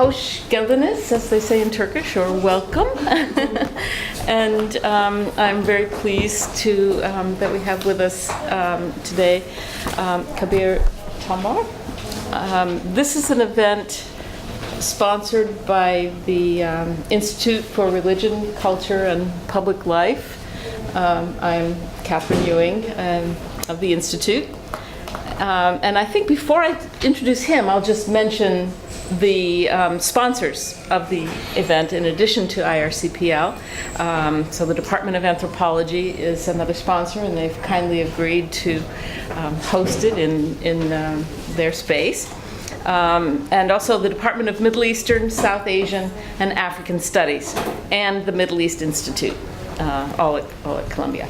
Hoş geldiniz, as they say in Turkish, or welcome. And I'm very pleased that we have with us today Kabir Tambar. This is an event sponsored by the Institute for Religion, Culture, and Public Life. I'm Catherine Ewing of the Institute. And I think before I introduce him, I'll just mention the sponsors of the event in addition to IRCPL. So the Department of Anthropology is another sponsor, and they've kindly agreed to host it in their space. And also the Department of Middle Eastern, South Asian, and African Studies, and the Middle East Institute, all at Columbia.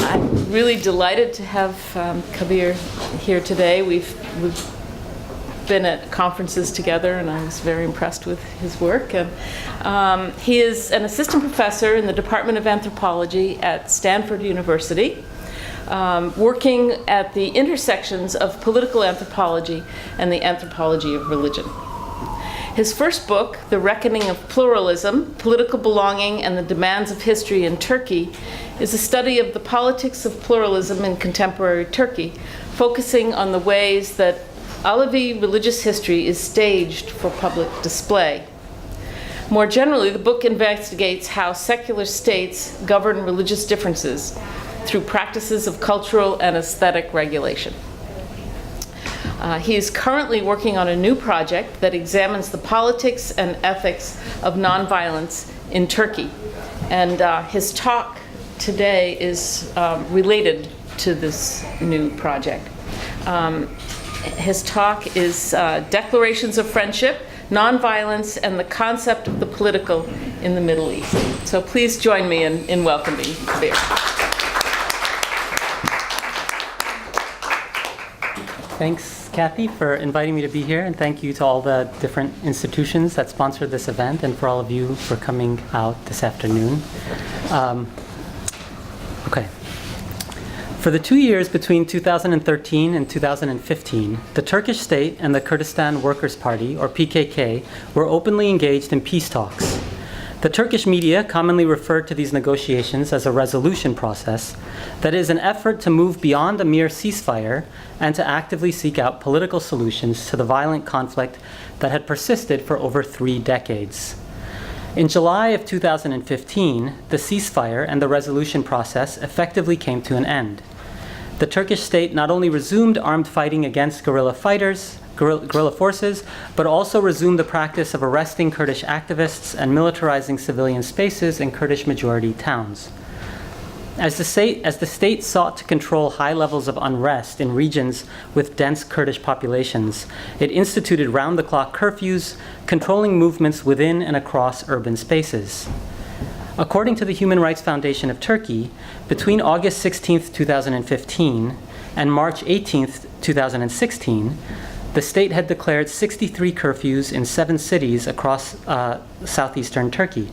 I'm really delighted to have Kabir here today. We've been at conferences together, and I was very impressed with his work. And he is an assistant professor in the Department of Anthropology at Stanford University, working at the intersections of political anthropology and the anthropology of religion. His first book, The Reckoning of Pluralism, Political Belonging and the Demands of History in Turkey, is a study of the politics of pluralism in contemporary Turkey, focusing on the ways that Alevi religious history is staged for public display. More generally, the book investigates how secular states govern religious differences through practices of cultural and aesthetic regulation. He is currently working on a new project that examines the politics and ethics of nonviolence in Turkey. And his talk today is related to this new project. His talk is Declarations of Friendship, Nonviolence, and the Concept of the Political in the Middle East. So please join me in welcoming Kabir. Thanks, Kathy, for inviting me to be here, and thank you to all the different institutions that sponsored this event, and for all of you for coming out this afternoon. Okay. For the 2 years between 2013 and 2015, the Turkish state and the Kurdistan Workers' Party, or PKK, were openly engaged in peace talks. The Turkish media commonly referred to these negotiations as a resolution process, that is, an effort to move beyond a mere ceasefire and to actively seek out political solutions to the violent conflict that had persisted for over 3 decades. In July of 2015, the ceasefire and the resolution process effectively came to an end. The Turkish state not only resumed armed fighting against guerrilla forces, but also resumed the practice of arresting Kurdish activists and militarizing civilian spaces in Kurdish-majority towns. As the state sought to control high levels of unrest in regions with dense Kurdish populations, it instituted round-the-clock curfews, controlling movements within and across urban spaces. According to the Human Rights Foundation of Turkey, between August 16, 2015 and March 18, 2016, the state had declared 63 curfews in 7 cities across southeastern Turkey.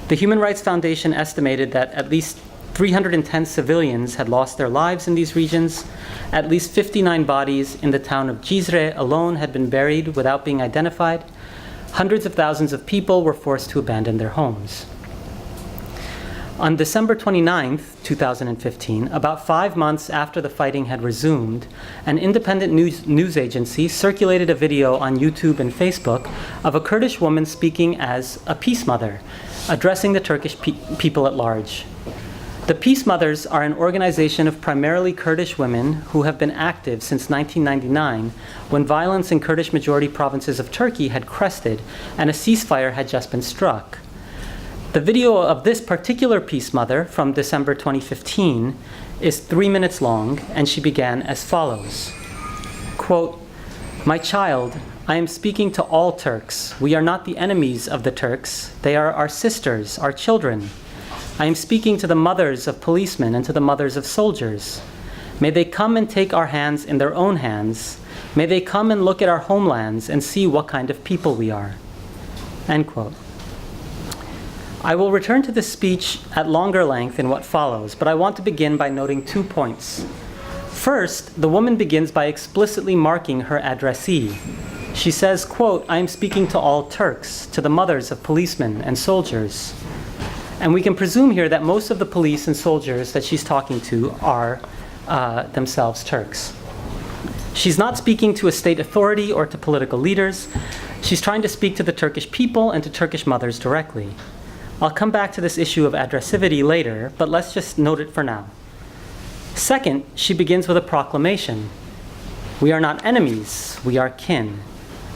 The Human Rights Foundation estimated that at least 310 civilians had lost their lives in these regions. At least 59 bodies in the town of Cizre alone had been buried without being identified. Hundreds of thousands of people were forced to abandon their homes. On December 29, 2015, about 5 months after the fighting had resumed, an independent news agency circulated a video on YouTube and Facebook of a Kurdish woman speaking as a peace mother, addressing the Turkish people at large. The Peace Mothers are an organization of primarily Kurdish women who have been active since 1999, when violence in Kurdish-majority provinces of Turkey had crested and a ceasefire had just been struck. The video of this particular Peace Mother from December 2015 is 3 minutes long, and she began as follows. Quote, "My child, I am speaking to all Turks. We are not the enemies of the Turks. They are our sisters, our children. I am speaking to the mothers of policemen and to the mothers of soldiers. May they come and take our hands in their own hands. May they come and look at our homelands and see what kind of people we are." End quote. I will return to this speech at longer length in what follows, but I want to begin by noting 2 points. First, the woman begins by explicitly marking her addressee. She says, quote, "I am speaking to all Turks, to the mothers of policemen and soldiers." And we can presume here that most of the police and soldiers that she's talking to are themselves Turks. She's not speaking to a state authority or to political leaders. She's trying to speak to the Turkish people and to Turkish mothers directly. I'll come back to this issue of addressivity later, but let's just note it for now. Second, she begins with a proclamation. We are not enemies, we are kin.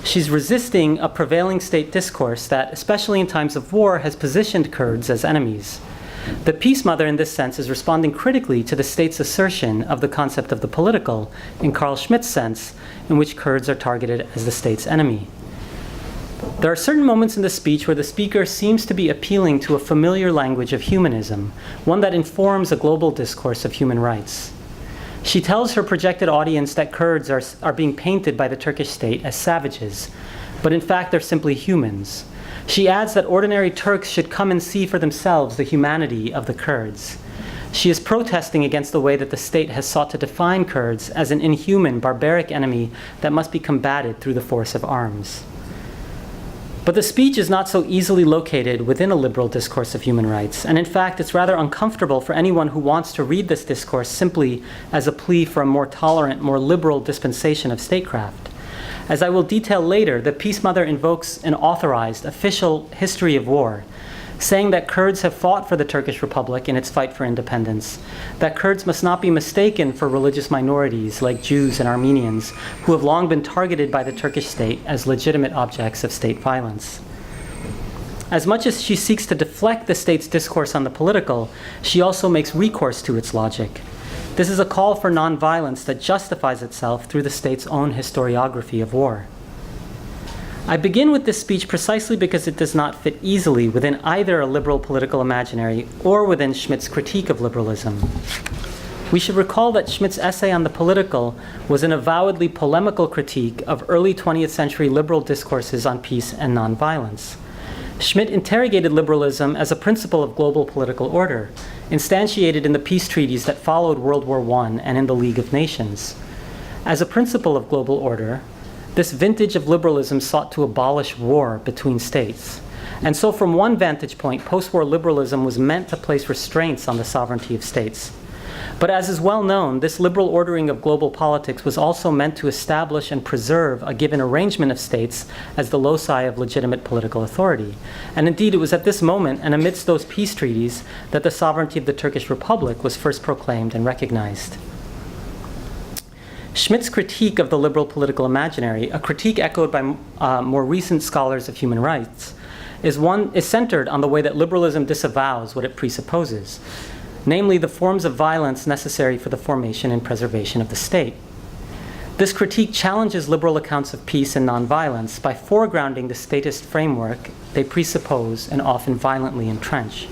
She's resisting a prevailing state discourse that, especially in times of war, has positioned Kurds as enemies. The Peace Mother, in this sense, is responding critically to the state's assertion of the concept of the political, in Carl Schmitt's sense, in which Kurds are targeted as the state's enemy. There are certain moments in the speech where the speaker seems to be appealing to a familiar language of humanism, one that informs a global discourse of human rights. She tells her projected audience that Kurds are being painted by the Turkish state as savages, but in fact they're simply humans. She adds that ordinary Turks should come and see for themselves the humanity of the Kurds. She is protesting against the way that the state has sought to define Kurds as an inhuman, barbaric enemy that must be combated through the force of arms. But the speech is not so easily located within a liberal discourse of human rights, and in fact it's rather uncomfortable for anyone who wants to read this discourse simply as a plea for a more tolerant, more liberal dispensation of statecraft. As I will detail later, the Peace Mother invokes an authorized, official history of war, saying that Kurds have fought for the Turkish Republic in its fight for independence, that Kurds must not be mistaken for religious minorities like Jews and Armenians, who have long been targeted by the Turkish state as legitimate objects of state violence. As much as she seeks to deflect the state's discourse on the political, she also makes recourse to its logic. This is a call for nonviolence that justifies itself through the state's own historiography of war. I begin with this speech precisely because it does not fit easily within either a liberal political imaginary or within Schmitt's critique of liberalism. We should recall that Schmitt's essay on the political was an avowedly polemical critique of early 20th century liberal discourses on peace and nonviolence. Schmitt interrogated liberalism as a principle of global political order, instantiated in the peace treaties that followed World War I and in the League of Nations. As a principle of global order, this vintage of liberalism sought to abolish war between states. And so from one vantage point, post-war liberalism was meant to place restraints on the sovereignty of states. But as is well known, this liberal ordering of global politics was also meant to establish and preserve a given arrangement of states as the loci of legitimate political authority. And indeed, it was at this moment and amidst those peace treaties that the sovereignty of the Turkish Republic was first proclaimed and recognized. Schmitt's critique of the liberal political imaginary, a critique echoed by more recent scholars of human rights, is centered on the way that liberalism disavows what it presupposes, namely the forms of violence necessary for the formation and preservation of the state. This critique challenges liberal accounts of peace and nonviolence by foregrounding the statist framework they presuppose and often violently entrench.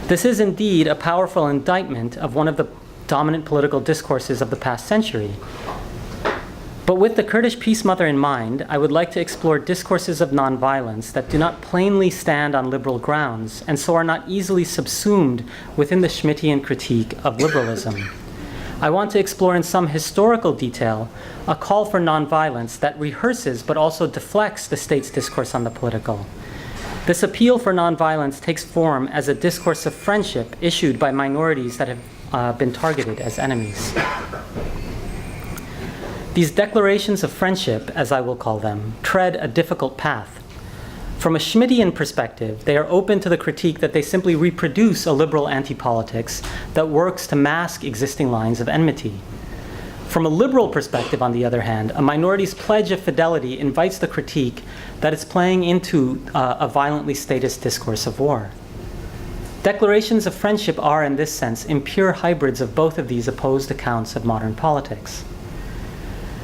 This is indeed a powerful indictment of one of the dominant political discourses of the past century. But with the Kurdish Peace Mother in mind, I would like to explore discourses of nonviolence that do not plainly stand on liberal grounds and so are not easily subsumed within the Schmittian critique of liberalism. I want to explore in some historical detail a call for nonviolence that rehearses but also deflects the state's discourse on the political. This appeal for nonviolence takes form as a discourse of friendship issued by minorities that have been targeted as enemies. These declarations of friendship, as I will call them, tread a difficult path. From a Schmittian perspective, they are open to the critique that they simply reproduce a liberal anti-politics that works to mask existing lines of enmity. From a liberal perspective, on the other hand, a minority's pledge of fidelity invites the critique that it's playing into a violently statist discourse of war. Declarations of friendship are, in this sense, impure hybrids of both of these opposed accounts of modern politics.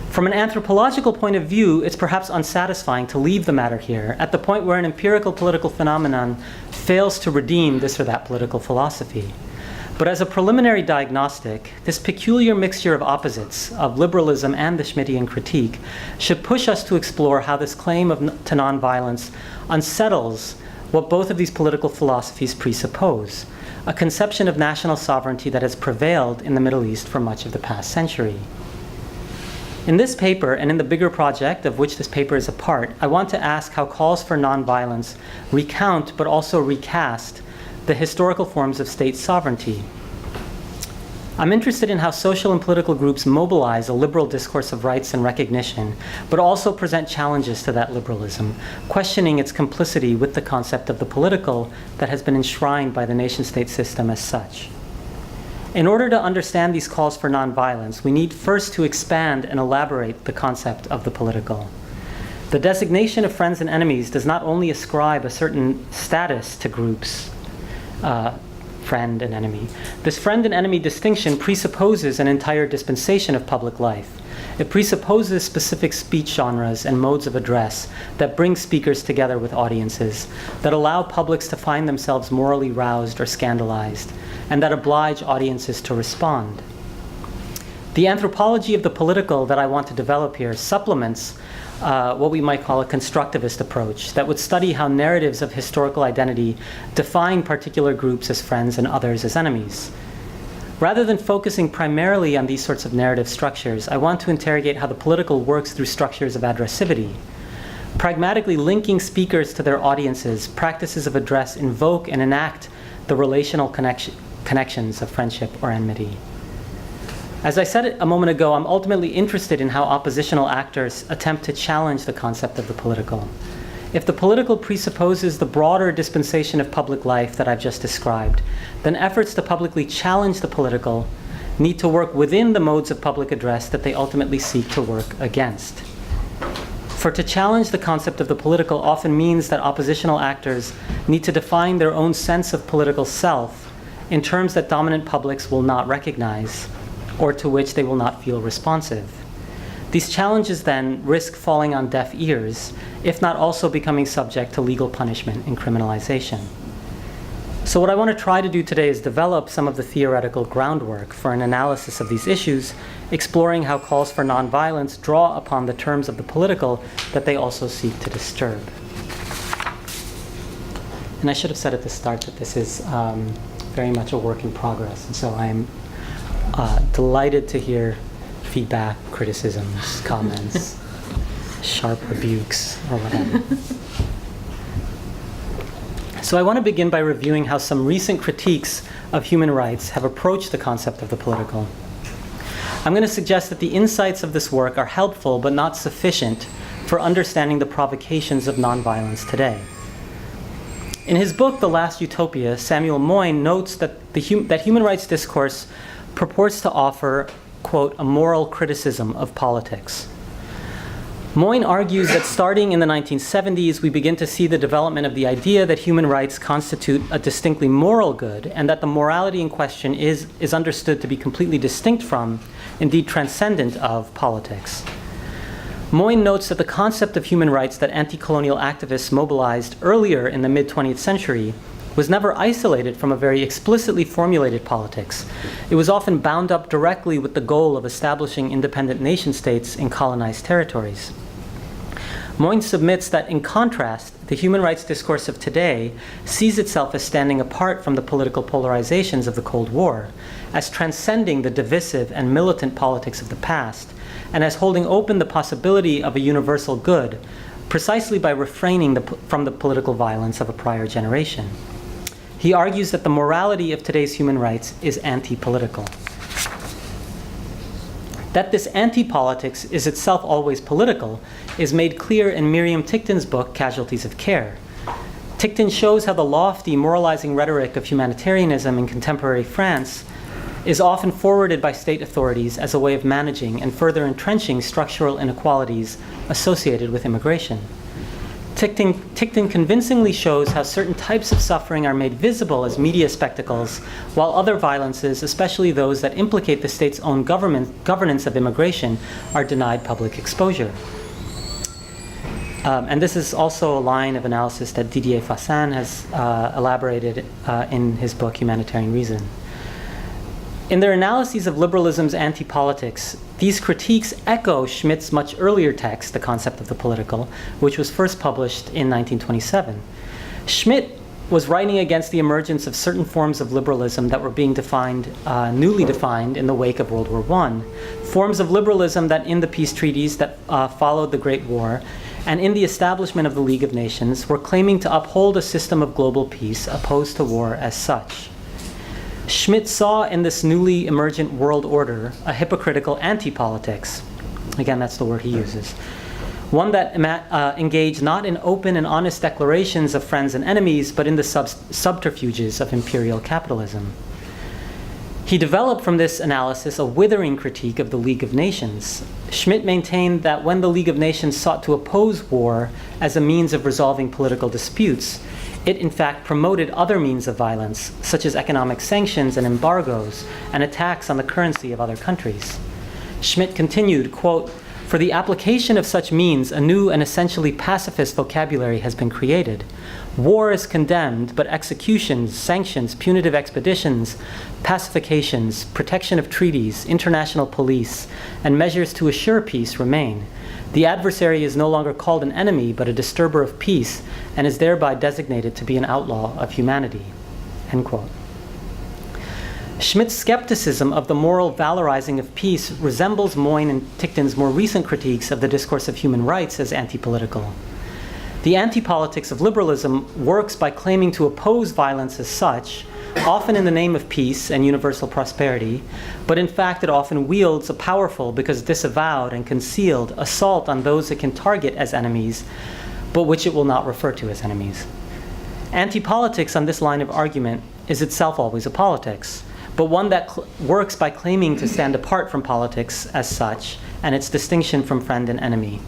From an anthropological point of view, it's perhaps unsatisfying to leave the matter here at the point where an empirical political phenomenon fails to redeem this or that political philosophy. But as a preliminary diagnostic, this peculiar mixture of opposites, of liberalism and the Schmittian critique, should push us to explore how this claim to nonviolence unsettles what both of these political philosophies presuppose, a conception of national sovereignty that has prevailed in the Middle East for much of the past century. In this paper, and in the bigger project of which this paper is a part, I want to ask how calls for nonviolence recount but also recast the historical forms of state sovereignty. I'm interested in how social and political groups mobilize a liberal discourse of rights and recognition, but also present challenges to that liberalism, questioning its complicity with the concept of the political that has been enshrined by the nation-state system as such. In order to understand these calls for nonviolence, we need first to expand and elaborate the concept of the political. The designation of friends and enemies does not only ascribe a certain status to groups, friend and enemy. This friend and enemy distinction presupposes an entire dispensation of public life. It presupposes specific speech genres and modes of address that bring speakers together with audiences, that allow publics to find themselves morally roused or scandalized, and that oblige audiences to respond. The anthropology of the political that I want to develop here supplements what we might call a constructivist approach that would study how narratives of historical identity define particular groups as friends and others as enemies. Rather than focusing primarily on these sorts of narrative structures, I want to interrogate how the political works through structures of adressivity. Pragmatically linking speakers to their audiences, practices of address invoke and enact the relational connections of friendship or enmity. As I said a moment ago, I'm ultimately interested in how oppositional actors attempt to challenge the concept of the political. If the political presupposes the broader dispensation of public life that I've just described, then efforts to publicly challenge the political need to work within the modes of public address that they ultimately seek to work against. For to challenge the concept of the political often means that oppositional actors need to define their own sense of political self in terms that dominant publics will not recognize, or to which they will not feel responsive. These challenges then risk falling on deaf ears, if not also becoming subject to legal punishment and criminalization. So what I want to try to do today is develop some of the theoretical groundwork for an analysis of these issues, exploring how calls for nonviolence draw upon the terms of the political that they also seek to disturb. And I should have said at the start that this is very much a work in progress, and so I'm delighted to hear feedback, criticisms, comments, sharp rebukes, or whatever. So I want to begin by reviewing how some recent critiques of human rights have approached the concept of the political. I'm going to suggest that the insights of this work are helpful but not sufficient for understanding the provocations of nonviolence today. In his book, The Last Utopia, Samuel Moyn notes that human rights discourse purports to offer, quote, a moral criticism of politics. Moyn argues that starting in the 1970s, we begin to see the development of the idea that human rights constitute a distinctly moral good, and that the morality in question is understood to be completely distinct from, indeed transcendent of, politics. Moyn notes that the concept of human rights that anti-colonial activists mobilized earlier in the mid-20th century was never isolated from a very explicitly formulated politics. It was often bound up directly with the goal of establishing independent nation-states in colonized territories. Moyn submits that, in contrast, the human rights discourse of today sees itself as standing apart from the political polarizations of the Cold War, as transcending the divisive and militant politics of the past, and as holding open the possibility of a universal good, precisely by refraining from the political violence of a prior generation. He argues that the morality of today's human rights is anti-political. That this anti-politics is itself always political is made clear in Miriam Ticktin's book, Casualties of Care. Ticktin shows how the lofty, moralizing rhetoric of humanitarianism in contemporary France is often forwarded by state authorities as a way of managing and further entrenching structural inequalities associated with immigration. Ticktin convincingly shows how certain types of suffering are made visible as media spectacles, while other violences, especially those that implicate the state's own governance of immigration, are denied public exposure. And this is also a line of analysis that Didier Fassin has elaborated in his book, Humanitarian Reason. In their analyses of liberalism's anti-politics, these critiques echo Schmidt's much earlier text, The Concept of the Political, which was first published in 1927. Schmidt was writing against the emergence of certain forms of liberalism that were being newly defined in the wake of World War I. Forms of liberalism that in the peace treaties that followed the Great War and in the establishment of the League of Nations were claiming to uphold a system of global peace opposed to war as such. Schmitt saw in this newly emergent world order a hypocritical anti-politics. Again, that's the word he uses. One that engaged not in open and honest declarations of friends and enemies, but in the subterfuges of imperial capitalism. He developed from this analysis a withering critique of the League of Nations. Schmitt maintained that when the League of Nations sought to oppose war as a means of resolving political disputes, it in fact promoted other means of violence, such as economic sanctions and embargoes, and attacks on the currency of other countries. Schmitt continued, quote, "For the application of such means, a new and essentially pacifist vocabulary has been created. War is condemned, but executions, sanctions, punitive expeditions, pacifications, protection of treaties, international police, and measures to assure peace remain. The adversary is no longer called an enemy, but a disturber of peace, and is thereby designated to be an outlaw of humanity." End quote. Schmitt's skepticism of the moral valorizing of peace resembles Moyne and Ticktin's more recent critiques of the discourse of human rights as anti-political. The anti-politics of liberalism works by claiming to oppose violence as such, often in the name of peace and universal prosperity, but in fact it often wields a powerful, because disavowed and concealed, assault on those it can target as enemies, but which it will not refer to as enemies. Anti-politics on this line of argument is itself always a politics, but one that works by claiming to stand apart from politics as such, and its distinction of friend and enemy,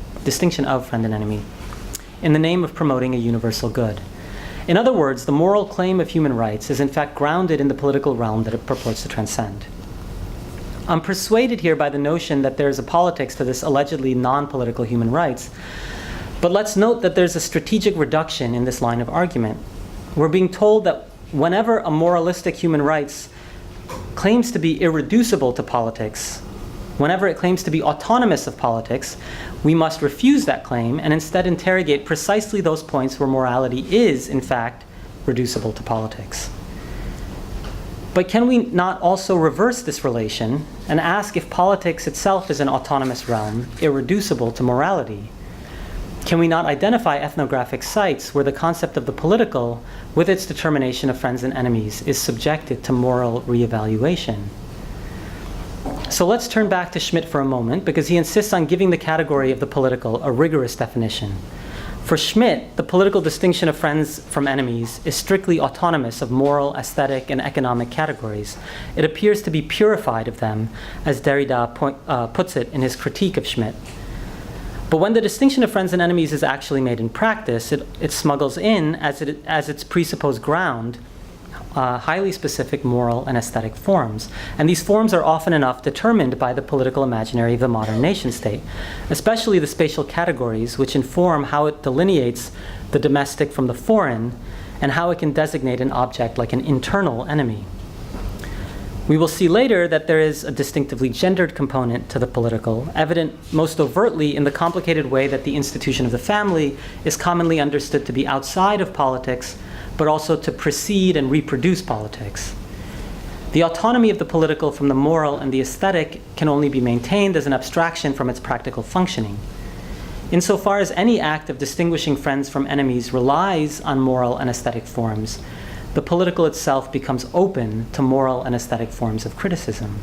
in the name of promoting a universal good. In other words, the moral claim of human rights is in fact grounded in the political realm that it purports to transcend. I'm persuaded here by the notion that there's a politics to this allegedly non-political human rights, but let's note that there's a strategic reduction in this line of argument. We're being told that whenever a moralistic human rights claims to be irreducible to politics, whenever it claims to be autonomous of politics, we must refuse that claim and instead interrogate precisely those points where morality is, in fact, reducible to politics. But can we not also reverse this relation and ask if politics itself is an autonomous realm, irreducible to morality? Can we not identify ethnographic sites where the concept of the political, with its determination of friends and enemies, is subjected to moral reevaluation? So let's turn back to Schmitt for a moment, because he insists on giving the category of the political a rigorous definition. For Schmitt, the political distinction of friends from enemies is strictly autonomous of moral, aesthetic, and economic categories. It appears to be purified of them, as Derrida puts it in his critique of Schmitt. But when the distinction of friends and enemies is actually made in practice, it smuggles in, as its presupposed ground, highly specific moral and aesthetic forms. And these forms are often enough determined by the political imaginary of the modern nation state, especially the spatial categories which inform how it delineates the domestic from the foreign and how it can designate an object like an internal enemy. We will see later that there is a distinctively gendered component to the political, evident most overtly in the complicated way that the institution of the family is commonly understood to be outside of politics, but also to precede and reproduce politics. The autonomy of the political from the moral and the aesthetic can only be maintained as an abstraction from its practical functioning. Insofar as any act of distinguishing friends from enemies relies on moral and aesthetic forms, the political itself becomes open to moral and aesthetic forms of criticism.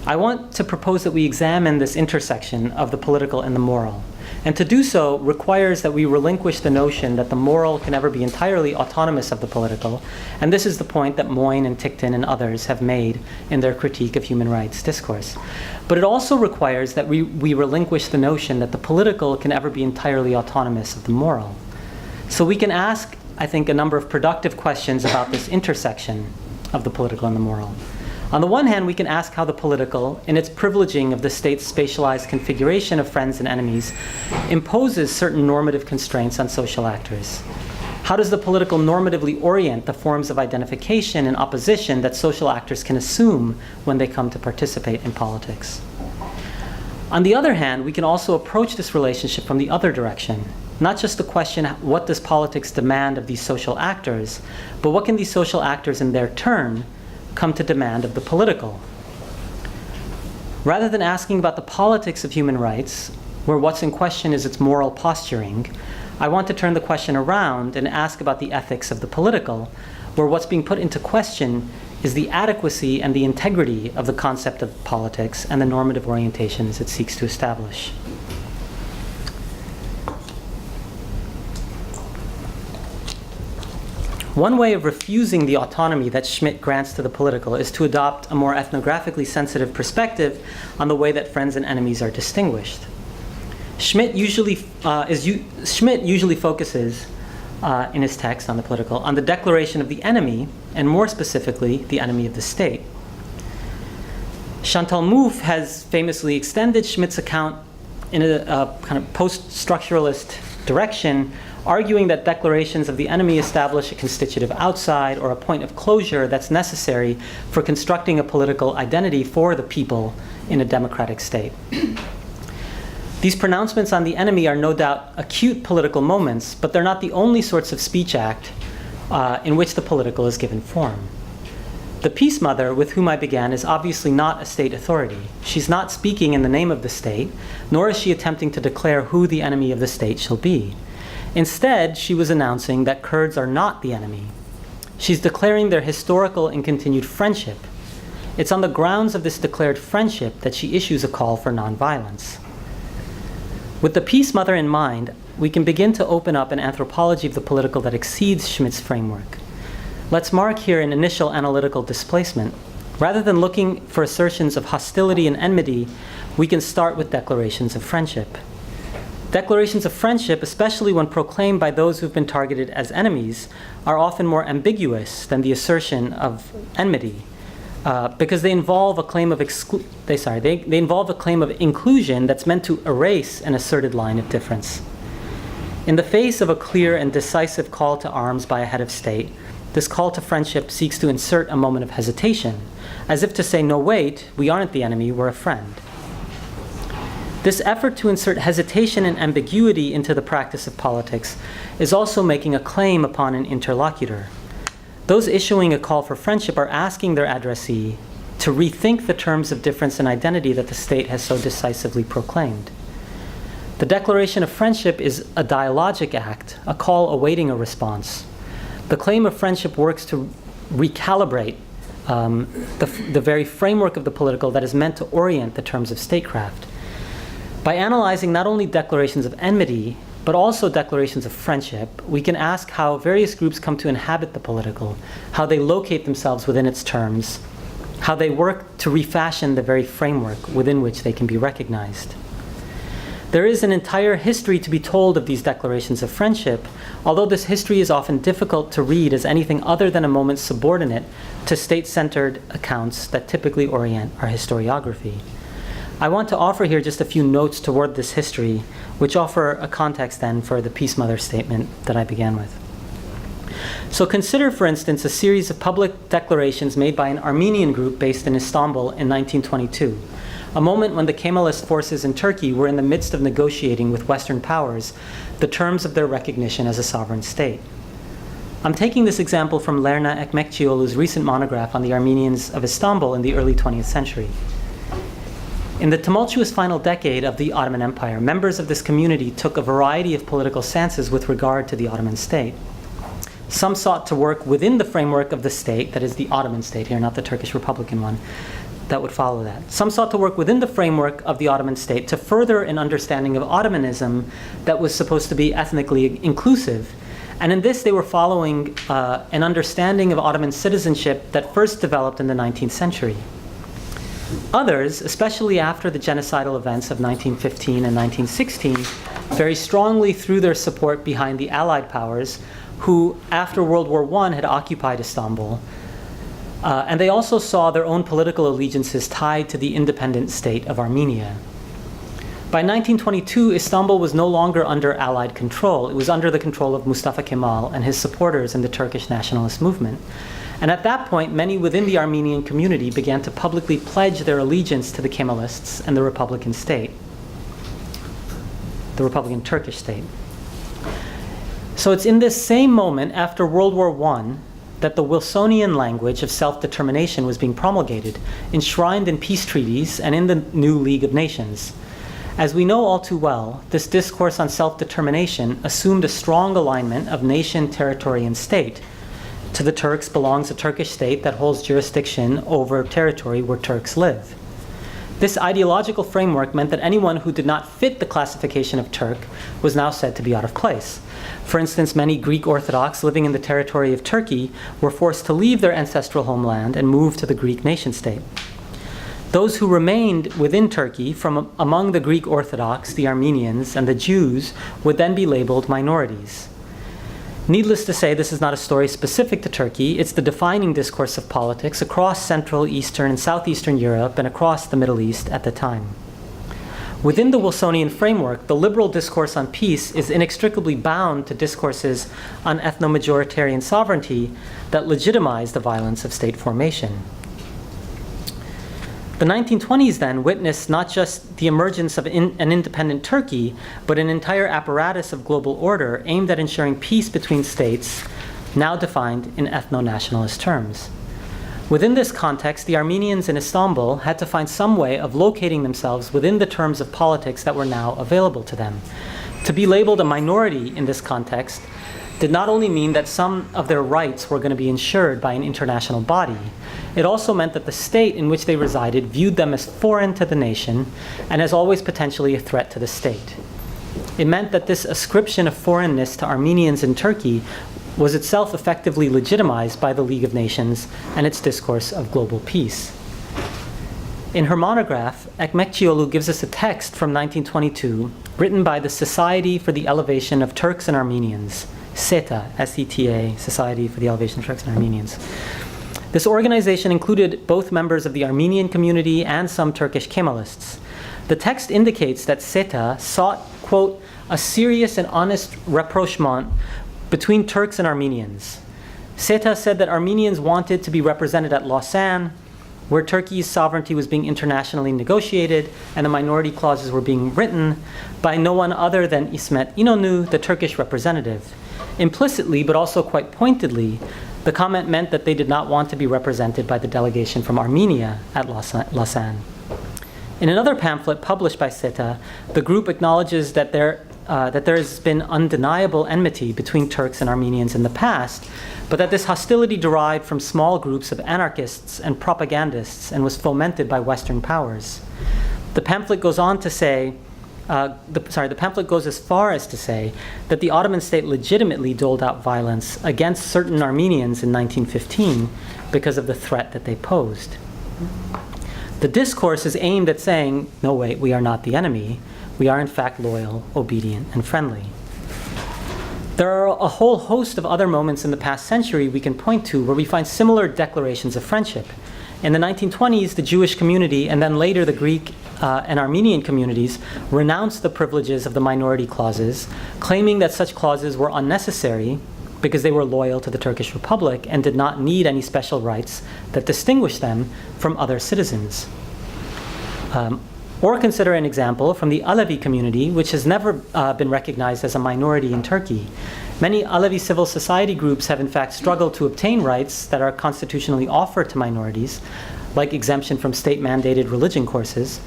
I want to propose that we examine this intersection of the political and the moral. And to do so requires that we relinquish the notion that the moral can ever be entirely autonomous of the political. And this is the point that Moyne and Ticktin and others have made in their critique of human rights discourse. But it also requires that we relinquish the notion that the political can ever be entirely autonomous of the moral. So we can ask, I think, a number of productive questions about this intersection of the political and the moral. On the one hand, we can ask how the political, in its privileging of the state's spatialized configuration of friends and enemies, imposes certain normative constraints on social actors. How does the political normatively orient the forms of identification and opposition that social actors can assume when they come to participate in politics? On the other hand, we can also approach this relationship from the other direction, not just the question, what does politics demand of these social actors, but what can these social actors in their turn come to demand of the political? Rather than asking about the politics of human rights, where what's in question is its moral posturing, I want to turn the question around and ask about the ethics of the political, where what's being put into question is the adequacy and the integrity of the concept of politics and the normative orientations it seeks to establish. One way of refusing the autonomy that Schmitt grants to the political is to adopt a more ethnographically sensitive perspective on the way that friends and enemies are distinguished. Schmitt usually focuses in his text on the political on the declaration of the enemy, and more specifically, the enemy of the state. Chantal Mouffe has famously extended Schmitt's account in a kind of post-structuralist direction, arguing that declarations of the enemy establish a constitutive outside or a point of closure that's necessary for constructing a political identity for the people in a democratic state. These pronouncements on the enemy are no doubt acute political moments, but they're not the only sorts of speech act in which the political is given form. The Peace Mother, with whom I began, is obviously not a state authority. She's not speaking in the name of the state, nor is she attempting to declare who the enemy of the state shall be. Instead, she was announcing that Kurds are not the enemy. She's declaring their historical and continued friendship. It's on the grounds of this declared friendship that she issues a call for nonviolence. With the Peace Mother in mind, we can begin to open up an anthropology of the political that exceeds Schmitt's framework. Let's mark here an initial analytical displacement. Rather than looking for assertions of hostility and enmity, we can start with declarations of friendship. Declarations of friendship, especially when proclaimed by those who've been targeted as enemies, are often more ambiguous than the assertion of enmity, because they involve a claim of they involve a claim of inclusion that's meant to erase an asserted line of difference. In the face of a clear and decisive call to arms by a head of state, this call to friendship seeks to insert a moment of hesitation, as if to say, no, wait, we aren't the enemy, we're a friend. This effort to insert hesitation and ambiguity into the practice of politics is also making a claim upon an interlocutor. Those issuing a call for friendship are asking their addressee to rethink the terms of difference and identity that the state has so decisively proclaimed. The declaration of friendship is a dialogic act, a call awaiting a response. The claim of friendship works to recalibrate the very framework of the political that is meant to orient the terms of statecraft. By analyzing not only declarations of enmity, but also declarations of friendship, we can ask how various groups come to inhabit the political, how they locate themselves within its terms, how they work to refashion the very framework within which they can be recognized. There is an entire history to be told of these declarations of friendship, although this history is often difficult to read as anything other than a moment subordinate to state-centered accounts that typically orient our historiography. I want to offer here just a few notes toward this history, which offer a context then for the Peace Mother statement that I began with. So consider, for instance, a series of public declarations made by an Armenian group based in Istanbul in 1922, a moment when the Kemalist forces in Turkey were in the midst of negotiating with Western powers the terms of their recognition as a sovereign state. I'm taking this example from Lerna Ekmekcioglu's recent monograph on the Armenians of Istanbul in the early 20th century. In the tumultuous final decade of the Ottoman Empire, members of this community took a variety of political stances with regard to the Ottoman state. Some sought to work within the framework of the state, that is the Ottoman state here, not the Turkish Republican one, that would follow that. Some sought to work within the framework of the Ottoman state to further an understanding of Ottomanism that was supposed to be ethnically inclusive. And in this, they were following an understanding of Ottoman citizenship that first developed in the 19th century. Others, especially after the genocidal events of 1915 and 1916, very strongly threw their support behind the Allied powers who, after World War I, had occupied Istanbul. And they also saw their own political allegiances tied to the independent state of Armenia. By 1922, Istanbul was no longer under Allied control. It was under the control of Mustafa Kemal and his supporters in the Turkish nationalist movement. And at that point, many within the Armenian community began to publicly pledge their allegiance to the Kemalists and the Republican state, the Republican Turkish state. So it's in this same moment after World War I that the Wilsonian language of self-determination was being promulgated, enshrined in peace treaties and in the new League of Nations. As we know all too well, this discourse on self-determination assumed a strong alignment of nation, territory, and state. To the Turks belongs a Turkish state that holds jurisdiction over territory where Turks live. This ideological framework meant that anyone who did not fit the classification of Turk was now said to be out of place. For instance, many Greek Orthodox living in the territory of Turkey were forced to leave their ancestral homeland and move to the Greek nation-state. Those who remained within Turkey from among the Greek Orthodox, the Armenians, and the Jews would then be labeled minorities. Needless to say, this is not a story specific to Turkey. It's the defining discourse of politics across Central, Eastern, and Southeastern Europe and across the Middle East at the time. Within the Wilsonian framework, the liberal discourse on peace is inextricably bound to discourses on ethno-majoritarian sovereignty that legitimize the violence of state formation. The 1920s then witnessed not just the emergence of an independent Turkey, but an entire apparatus of global order aimed at ensuring peace between states, now defined in ethno-nationalist terms. Within this context, the Armenians in Istanbul had to find some way of locating themselves within the terms of politics that were now available to them. To be labeled a minority in this context did not only mean that some of their rights were going to be ensured by an international body, it also meant that the state in which they resided viewed them as foreign to the nation and as always potentially a threat to the state. It meant that this ascription of foreignness to Armenians in Turkey was itself effectively legitimized by the League of Nations and its discourse of global peace. In her monograph, Ekmekcioglu gives us a text from 1922 written by the Society for the Elevation of Turks and Armenians, SETA, S-E-T-A, Society for the Elevation of Turks and Armenians. This organization included both members of the Armenian community and some Turkish Kemalists. The text indicates that SETA sought, quote, a serious and honest rapprochement between Turks and Armenians. SETA said that Armenians wanted to be represented at Lausanne, where Turkey's sovereignty was being internationally negotiated and the minority clauses were being written by no one other than İsmet İnönü, the Turkish representative. Implicitly, but also quite pointedly, the comment meant that they did not want to be represented by the delegation from Armenia at Lausanne. In another pamphlet published by SETA, the group acknowledges that there has been undeniable enmity between Turks and Armenians in the past, but that this hostility derived from small groups of anarchists and propagandists and was fomented by Western powers. The pamphlet goes on to say, the pamphlet goes as far as to say that the Ottoman state legitimately doled out violence against certain Armenians in 1915 because of the threat that they posed. The discourse is aimed at saying, no, wait, we are not the enemy. We are in fact loyal, obedient, and friendly. There are a whole host of other moments in the past century we can point to where we find similar declarations of friendship. In the 1920s, the Jewish community, and then later the Greek and Armenian communities, renounced the privileges of the minority clauses, claiming that such clauses were unnecessary because they were loyal to the Turkish Republic and did not need any special rights that distinguished them from other citizens. Or consider an example from the Alevi community, which has never been recognized as a minority in Turkey. Many Alevi civil society groups have in fact struggled to obtain rights that are constitutionally offered to minorities, like exemption from state-mandated religion courses,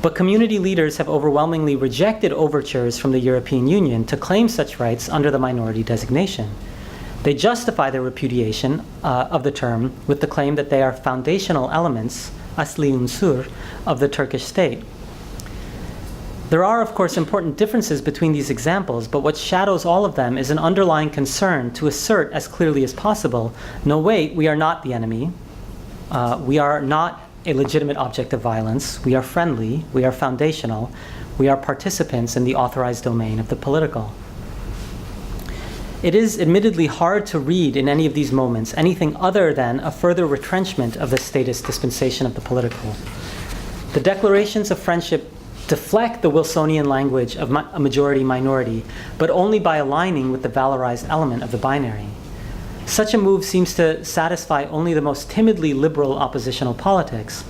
but community leaders have overwhelmingly rejected overtures from the European Union to claim such rights under the minority designation. They justify their repudiation of the term with the claim that they are foundational elements, asli unsur, of the Turkish state. There are, of course, important differences between these examples, but what shadows all of them is an underlying concern to assert as clearly as possible, no, wait, we are not the enemy. We are not a legitimate object of violence. We are friendly. We are foundational. We are participants in the authorized domain of the political. It is admittedly hard to read in any of these moments anything other than a further retrenchment of the statist dispensation of the political. The declarations of friendship deflect the Wilsonian language of a majority-minority, but only by aligning with the valorized element of the binary. Such a move seems to satisfy only the most timidly liberal oppositional politics.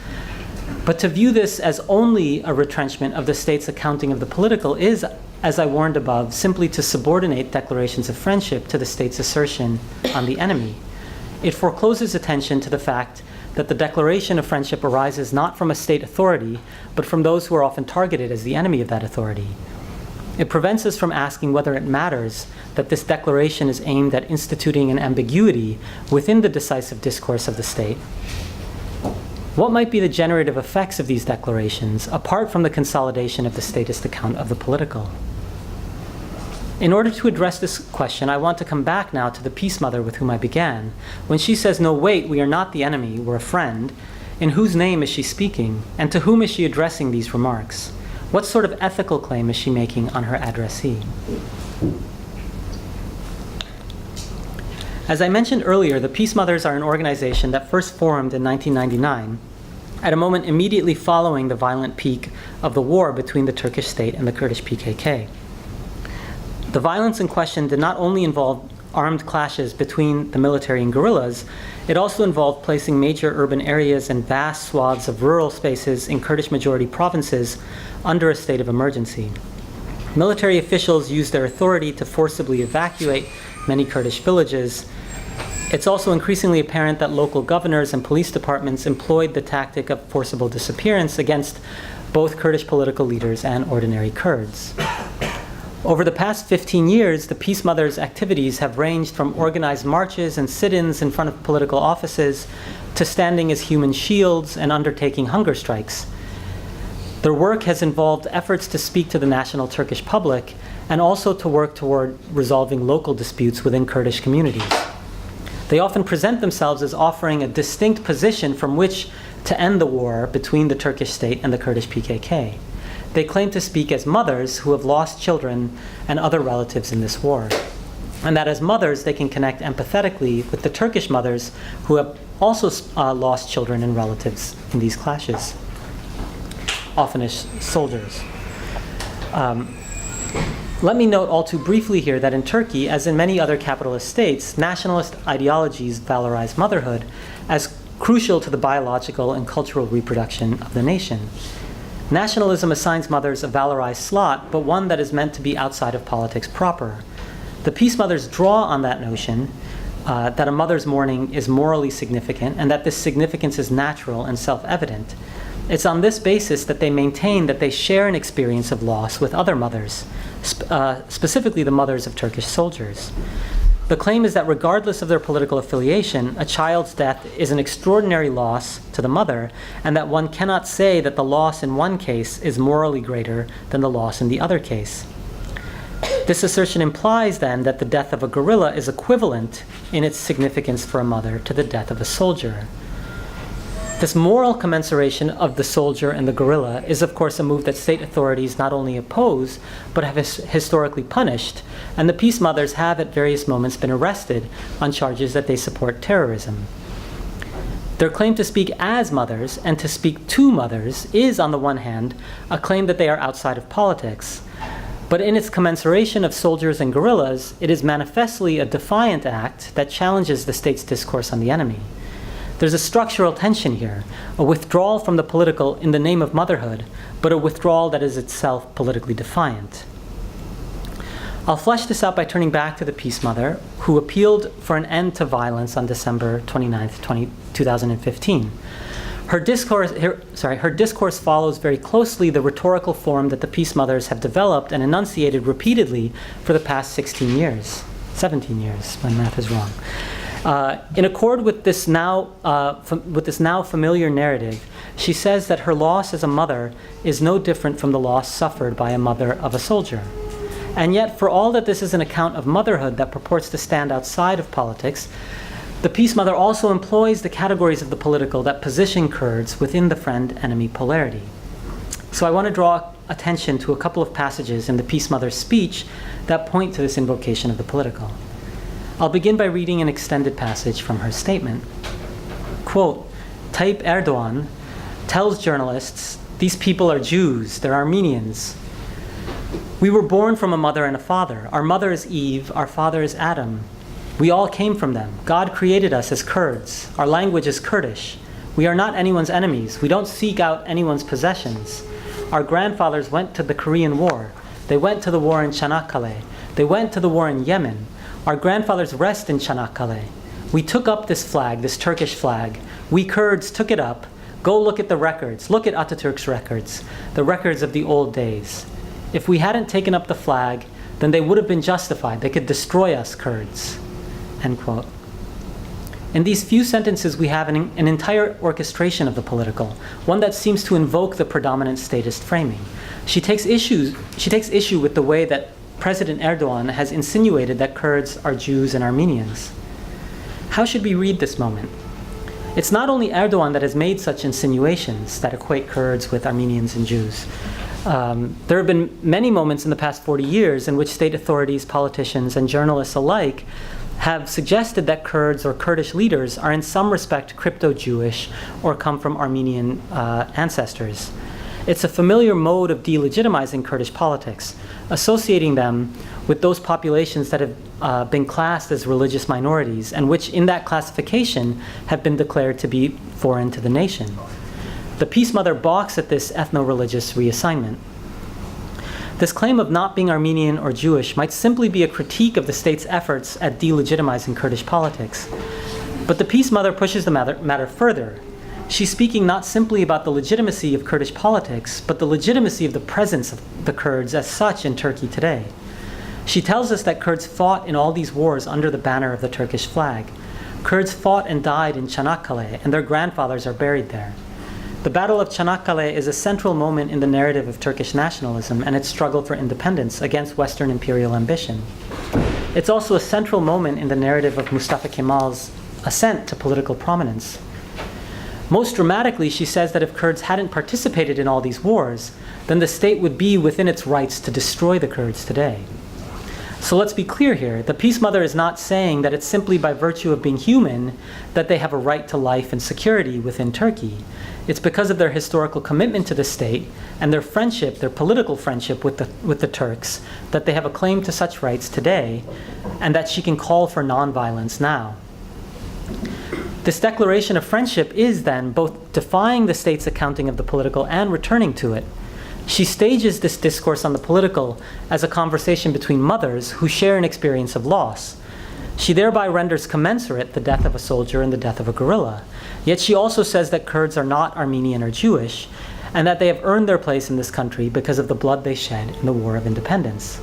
But to view this as only a retrenchment of the state's accounting of the political is, as I warned above, simply to subordinate declarations of friendship to the state's assertion on the enemy. It forecloses attention to the fact that the declaration of friendship arises not from a state authority, but from those who are often targeted as the enemy of that authority. It prevents us from asking whether it matters that this declaration is aimed at instituting an ambiguity within the decisive discourse of the state. What might be the generative effects of these declarations, apart from the consolidation of the statist account of the political? In order to address this question, I want to come back now to the Peace Mother with whom I began. When she says, "No, wait, we are not the enemy, we're a friend," in whose name is she speaking, and to whom is she addressing these remarks? What sort of ethical claim is she making on her addressee? As I mentioned earlier, the Peace Mothers are an organization that first formed in 1999, at a moment immediately following the violent peak of the war between the Turkish state and the Kurdish PKK. The violence in question did not only involve armed clashes between the military and guerrillas, it also involved placing major urban areas and vast swaths of rural spaces in Kurdish-majority provinces under a state of emergency. Military officials used their authority to forcibly evacuate many Kurdish villages. It's also increasingly apparent that local governors and police departments employed the tactic of forcible disappearance against both Kurdish political leaders and ordinary Kurds. Over the past 15 years, the Peace Mothers' activities have ranged from organized marches and sit-ins in front of political offices to standing as human shields and undertaking hunger strikes. Their work has involved efforts to speak to the national Turkish public and also to work toward resolving local disputes within Kurdish communities. They often present themselves as offering a distinct position from which to end the war between the Turkish state and the Kurdish PKK. They claim to speak as mothers who have lost children and other relatives in this war, and that as mothers they can connect empathetically with the Turkish mothers who have also lost children and relatives in these clashes, often as soldiers. Let me note all too briefly here that in Turkey, as in many other capitalist states, nationalist ideologies valorize motherhood as crucial to the biological and cultural reproduction of the nation. Nationalism assigns mothers a valorized slot, but one that is meant to be outside of politics proper. The Peace Mothers draw on that notion that a mother's mourning is morally significant and that this significance is natural and self-evident. It's on this basis that they maintain that they share an experience of loss with other mothers, specifically the mothers of Turkish soldiers. The claim is that regardless of their political affiliation, a child's death is an extraordinary loss to the mother, and that one cannot say that the loss in one case is morally greater than the loss in the other case. This assertion implies then that the death of a guerrilla is equivalent in its significance for a mother to the death of a soldier. This moral commensuration of the soldier and the guerrilla is, of course, a move that state authorities not only oppose, but have historically punished, and the Peace Mothers have at various moments been arrested on charges that they support terrorism. Their claim to speak as mothers and to speak to mothers is, on the one hand, a claim that they are outside of politics, but in its commensuration of soldiers and guerrillas, it is manifestly a defiant act that challenges the state's discourse on the enemy. There's a structural tension here, a withdrawal from the political in the name of motherhood, but a withdrawal that is itself politically defiant. I'll flesh this out by turning back to the Peace Mother, who appealed for an end to violence on December 29, 2015. Her discourse follows very closely the rhetorical form that the Peace Mothers have developed and enunciated repeatedly for the past 17 years, my math is wrong. In accord with this now familiar narrative, she says that her loss as a mother is no different from the loss suffered by a mother of a soldier. And yet, for all that this is an account of motherhood that purports to stand outside of politics, the Peace Mother also employs the categories of the political that position Kurds within the friend-enemy polarity. So I want to draw attention to a couple of passages in the Peace Mother's speech that point to this invocation of the political. I'll begin by reading an extended passage from her statement. Quote, Tayyip Erdogan tells journalists, "These people are Jews, they're Armenians. We were born from a mother and a father. Our mother is Eve, our father is Adam. We all came from them. God created us as Kurds. Our language is Kurdish. We are not anyone's enemies. We don't seek out anyone's possessions. Our grandfathers went to the Korean War. They went to the war in Çanakkale. They went to the war in Yemen. Our grandfathers rest in Çanakkale. We took up this flag, this Turkish flag. We Kurds took it up. Go look at the records. Look at Atatürk's records, the records of the old days. If we hadn't taken up the flag, then they would have been justified. They could destroy us, Kurds." End quote. In these few sentences, we have an entire orchestration of the political, one that seems to invoke the predominant statist framing. She takes issue with the way that President Erdogan has insinuated that Kurds are Jews and Armenians. How should we read this moment? It's not only Erdogan that has made such insinuations that equate Kurds with Armenians and Jews. There have been many moments in the past 40 years in which state authorities, politicians, and journalists alike have suggested that Kurds or Kurdish leaders are in some respect crypto-Jewish or come from Armenian ancestors. It's a familiar mode of delegitimizing Kurdish politics, associating them with those populations that have been classed as religious minorities and which in that classification have been declared to be foreign to the nation. The Peace Mother balks at this ethno-religious reassignment. This claim of not being Armenian or Jewish might simply be a critique of the state's efforts at delegitimizing Kurdish politics. But the Peace Mother pushes the matter further. She's speaking not simply about the legitimacy of Kurdish politics, but the legitimacy of the presence of the Kurds as such in Turkey today. She tells us that Kurds fought in all these wars under the banner of the Turkish flag. Kurds fought and died in Çanakkale, and their grandfathers are buried there. The Battle of Çanakkale is a central moment in the narrative of Turkish nationalism and its struggle for independence against Western imperial ambition. It's also a central moment in the narrative of Mustafa Kemal's ascent to political prominence. Most dramatically, she says that if Kurds hadn't participated in all these wars, then the state would be within its rights to destroy the Kurds today. So let's be clear here. The Peace Mother is not saying that it's simply by virtue of being human that they have a right to life and security within Turkey. It's because of their historical commitment to the state and their friendship, their political friendship with the Turks, that they have a claim to such rights today, and that she can call for nonviolence now. This declaration of friendship is then both defying the state's accounting of the political and returning to it. She stages this discourse on the political as a conversation between mothers who share an experience of loss. She thereby renders commensurate the death of a soldier and the death of a guerrilla. Yet she also says that Kurds are not Armenian or Jewish, and that they have earned their place in this country because of the blood they shed in the War of Independence.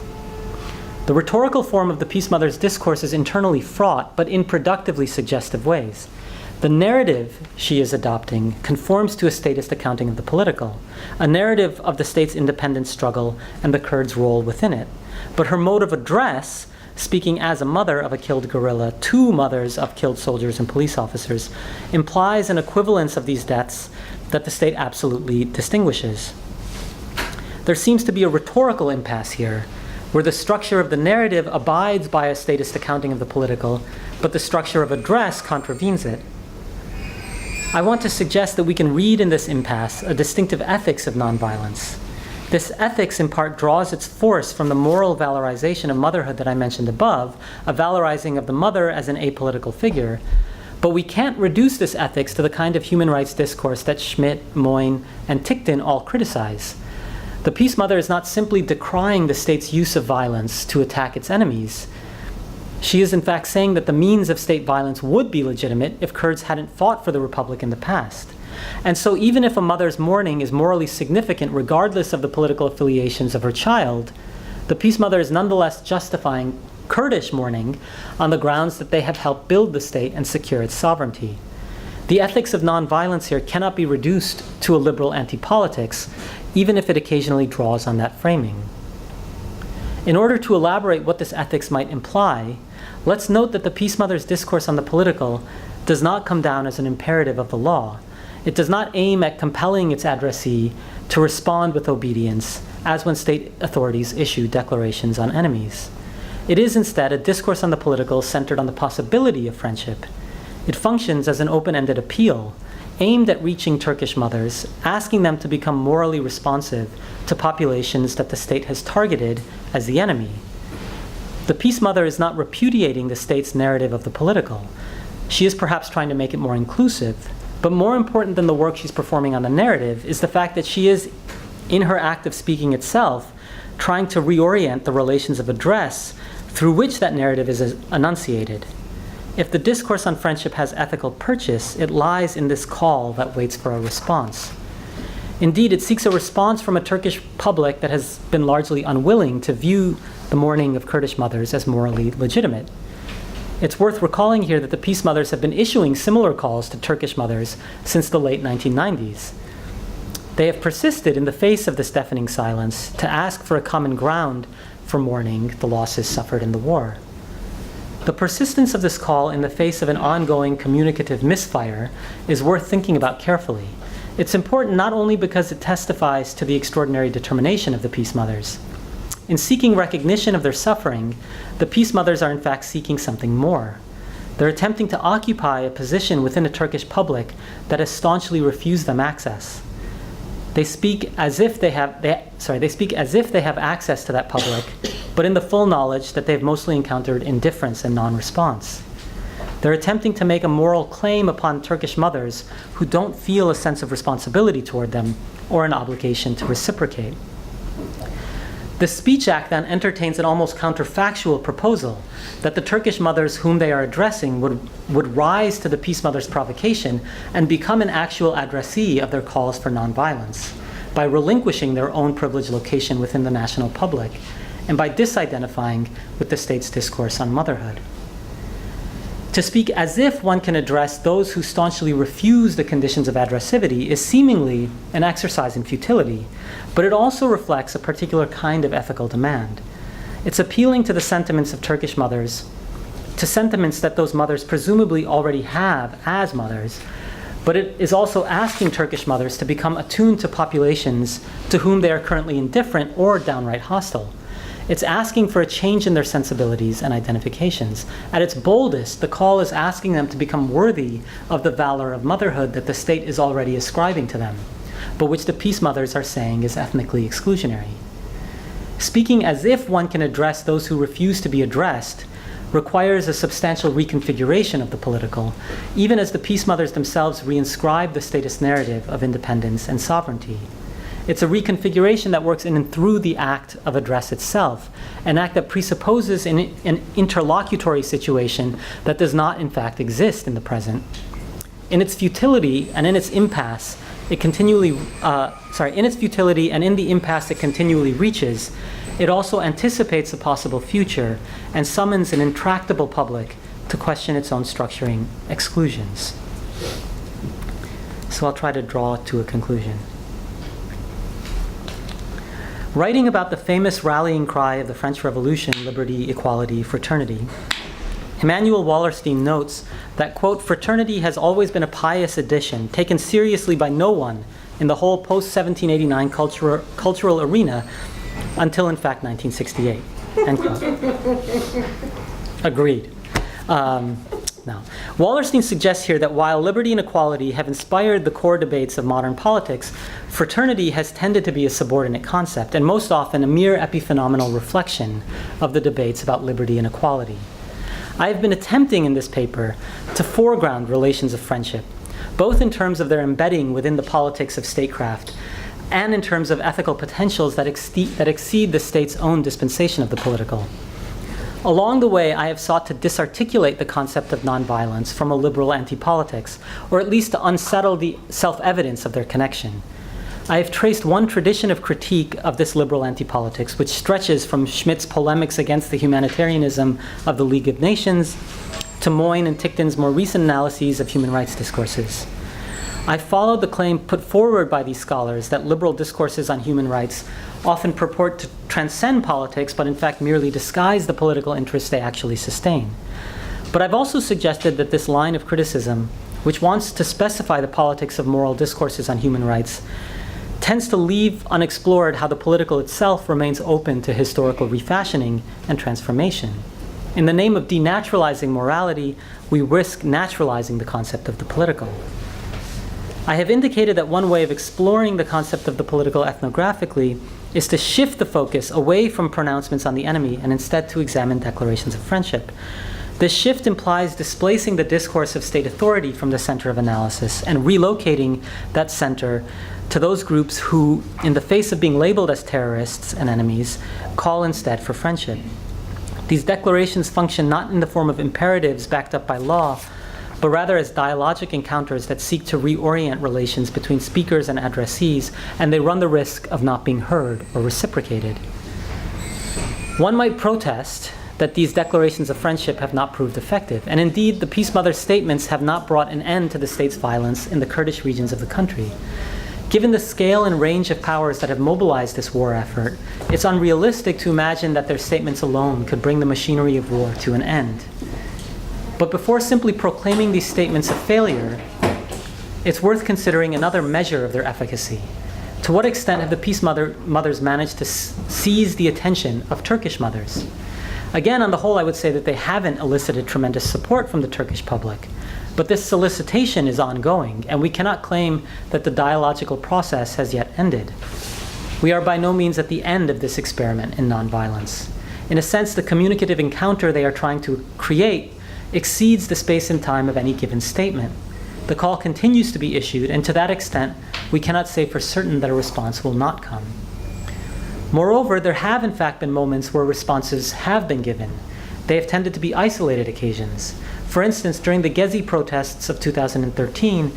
The rhetorical form of the Peace Mother's discourse is internally fraught, but in productively suggestive ways. The narrative she is adopting conforms to a statist accounting of the political, a narrative of the state's independence struggle and the Kurds' role within it. But her mode of address, speaking as a mother of a killed guerrilla to mothers of killed soldiers and police officers, implies an equivalence of these deaths that the state absolutely distinguishes. There seems to be a rhetorical impasse here, where the structure of the narrative abides by a statist accounting of the political, but the structure of address contravenes it. I want to suggest that we can read in this impasse a distinctive ethics of nonviolence. This ethics in part draws its force from the moral valorization of motherhood that I mentioned above, a valorizing of the mother as an apolitical figure. But we can't reduce this ethics to the kind of human rights discourse that Schmidt, Moyne, and Ticktin all criticize. The Peace Mother is not simply decrying the state's use of violence to attack its enemies. She is in fact saying that the means of state violence would be legitimate if Kurds hadn't fought for the republic in the past. And so even if a mother's mourning is morally significant regardless of the political affiliations of her child, the Peace Mother is nonetheless justifying Kurdish mourning on the grounds that they have helped build the state and secure its sovereignty. The ethics of nonviolence here cannot be reduced to a liberal anti-politics, even if it occasionally draws on that framing. In order to elaborate what this ethics might imply, let's note that the Peace Mother's discourse on the political does not come down as an imperative of the law. It does not aim at compelling its addressee to respond with obedience, as when state authorities issue declarations on enemies. It is instead a discourse on the political centered on the possibility of friendship. It functions as an open-ended appeal, aimed at reaching Turkish mothers, asking them to become morally responsive to populations that the state has targeted as the enemy. The Peace Mother is not repudiating the state's narrative of the political. She is perhaps trying to make it more inclusive, but more important than the work she's performing on the narrative is the fact that she is, in her act of speaking itself, trying to reorient the relations of address through which that narrative is enunciated. If the discourse on friendship has ethical purchase, it lies in this call that waits for a response. Indeed, it seeks a response from a Turkish public that has been largely unwilling to view the mourning of Kurdish mothers as morally legitimate. It's worth recalling here that the Peace Mothers have been issuing similar calls to Turkish mothers since the late 1990s. They have persisted in the face of this deafening silence to ask for a common ground for mourning the losses suffered in the war. The persistence of this call in the face of an ongoing communicative misfire is worth thinking about carefully. It's important not only because it testifies to the extraordinary determination of the Peace Mothers. In seeking recognition of their suffering, the Peace Mothers are in fact seeking something more. They're attempting to occupy a position within a Turkish public that has staunchly refused them access. They speak as if they have access to that public, but in the full knowledge that they've mostly encountered indifference and non-response. They're attempting to make a moral claim upon Turkish mothers who don't feel a sense of responsibility toward them or an obligation to reciprocate. The Speech Act then entertains an almost counterfactual proposal that the Turkish mothers whom they are addressing would rise to the Peace Mothers' provocation and become an actual addressee of their calls for nonviolence by relinquishing their own privileged location within the national public and by disidentifying with the state's discourse on motherhood. To speak as if one can address those who staunchly refuse the conditions of addressivity is seemingly an exercise in futility, but it also reflects a particular kind of ethical demand. It's appealing to the sentiments of Turkish mothers, to sentiments that those mothers presumably already have as mothers, but it is also asking Turkish mothers to become attuned to populations to whom they are currently indifferent or downright hostile. It's asking for a change in their sensibilities and identifications. At its boldest, the call is asking them to become worthy of the valor of motherhood that the state is already ascribing to them, but which the Peace Mothers are saying is ethnically exclusionary. Speaking as if one can address those who refuse to be addressed requires a substantial reconfiguration of the political, even as the Peace Mothers themselves reinscribe the statist narrative of independence and sovereignty. It's a reconfiguration that works in and through the act of address itself, an act that presupposes an interlocutory situation that does not in fact exist in the present. In its futility and in its impasse, it continually reaches, it also anticipates a possible future and summons an intractable public to question its own structuring exclusions. So I'll try to draw to a conclusion. Writing about the famous rallying cry of the French Revolution, liberty, equality, fraternity, Emanuel Wallerstein notes that, quote, fraternity has always been a pious addition, taken seriously by no one in the whole post-1789 cultural arena until, in fact, 1968, end quote. Agreed. Now, Wallerstein suggests here that while liberty and equality have inspired the core debates of modern politics, fraternity has tended to be a subordinate concept, and most often a mere epiphenomenal reflection of the debates about liberty and equality. I have been attempting in this paper to foreground relations of friendship, both in terms of their embedding within the politics of statecraft and in terms of ethical potentials that exceed the state's own dispensation of the political. Along the way, I have sought to disarticulate the concept of nonviolence from a liberal anti-politics, or at least to unsettle the self-evidence of their connection. I have traced one tradition of critique of this liberal anti-politics, which stretches from Schmitt's polemics against the humanitarianism of the League of Nations to Moyne and Tickton's more recent analyses of human rights discourses. I followed the claim put forward by these scholars that liberal discourses on human rights often purport to transcend politics, but in fact merely disguise the political interests they actually sustain. But I've also suggested that this line of criticism, which wants to specify the politics of moral discourses on human rights, tends to leave unexplored how the political itself remains open to historical refashioning and transformation. In the name of denaturalizing morality, we risk naturalizing the concept of the political. I have indicated that one way of exploring the concept of the political ethnographically is to shift the focus away from pronouncements on the enemy and instead to examine declarations of friendship. This shift implies displacing the discourse of state authority from the center of analysis and relocating that center to those groups who, in the face of being labeled as terrorists and enemies, call instead for friendship. These declarations function not in the form of imperatives backed up by law, but rather as dialogic encounters that seek to reorient relations between speakers and addressees, and they run the risk of not being heard or reciprocated. One might protest that these declarations of friendship have not proved effective, and indeed the Peace Mother's statements have not brought an end to the state's violence in the Kurdish regions of the country. Given the scale and range of powers that have mobilized this war effort, it's unrealistic to imagine that their statements alone could bring the machinery of war to an end. But before simply proclaiming these statements a failure, it's worth considering another measure of their efficacy. To what extent have the Peace Mothers managed to seize the attention of Turkish mothers? Again, on the whole, I would say that they haven't elicited tremendous support from the Turkish public. But this solicitation is ongoing, and we cannot claim that the dialogical process has yet ended. We are by no means at the end of this experiment in nonviolence. In a sense, the communicative encounter they are trying to create exceeds the space and time of any given statement. The call continues to be issued, and to that extent, we cannot say for certain that a response will not come. Moreover, there have in fact been moments where responses have been given. They have tended to be isolated occasions. For instance, during the Gezi protests of 2013,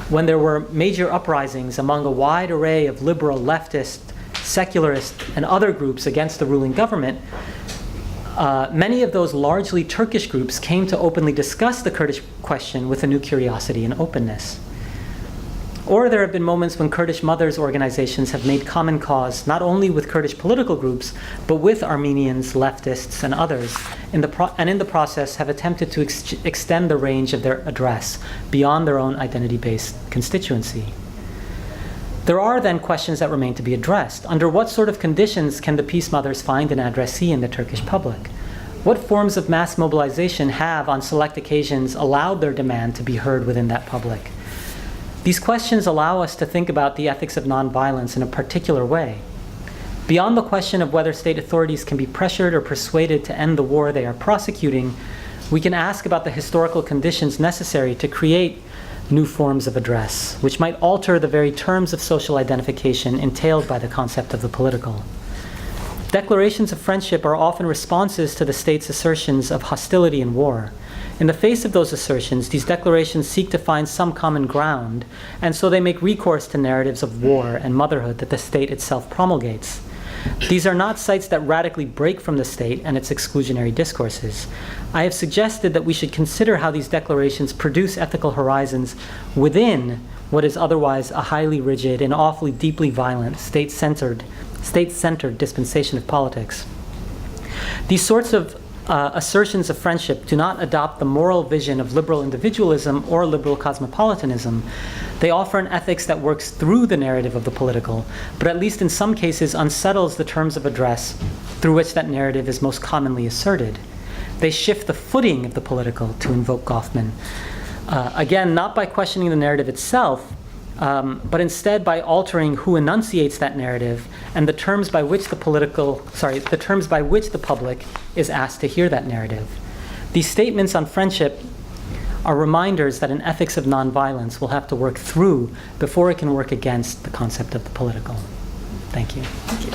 when there were major uprisings among a wide array of liberal, leftist, secularist, and other groups against the ruling government, many of those largely Turkish groups came to openly discuss the Kurdish question with a new curiosity and openness. Or there have been moments when Kurdish mothers' organizations have made common cause not only with Kurdish political groups, but with Armenians, leftists, and others, and in the process have attempted to extend the range of their address beyond their own identity-based constituency. There are then questions that remain to be addressed. Under what sort of conditions can the Peace Mothers find an addressee in the Turkish public? What forms of mass mobilization have, on select occasions, allowed their demand to be heard within that public? These questions allow us to think about the ethics of nonviolence in a particular way. Beyond the question of whether state authorities can be pressured or persuaded to end the war they are prosecuting, we can ask about the historical conditions necessary to create new forms of address, which might alter the very terms of social identification entailed by the concept of the political. Declarations of friendship are often responses to the state's assertions of hostility and war. In the face of those assertions, these declarations seek to find some common ground, and so they make recourse to narratives of war and motherhood that the state itself promulgates. These are not sites that radically break from the state and its exclusionary discourses. I have suggested that we should consider how these declarations produce ethical horizons within what is otherwise a highly rigid and awfully deeply violent, state-centered dispensation of politics. These sorts of assertions of friendship do not adopt the moral vision of liberal individualism or liberal cosmopolitanism. They offer an ethics that works through the narrative of the political, but at least in some cases unsettles the terms of address through which that narrative is most commonly asserted. They shift the footing of the political, to invoke Goffman. Again, not by questioning the narrative itself, but instead by altering who enunciates that narrative and the terms by which the public is asked to hear that narrative. These statements on friendship are reminders that an ethics of nonviolence will have to work through before it can work against the concept of the political. Thank you. Thank you.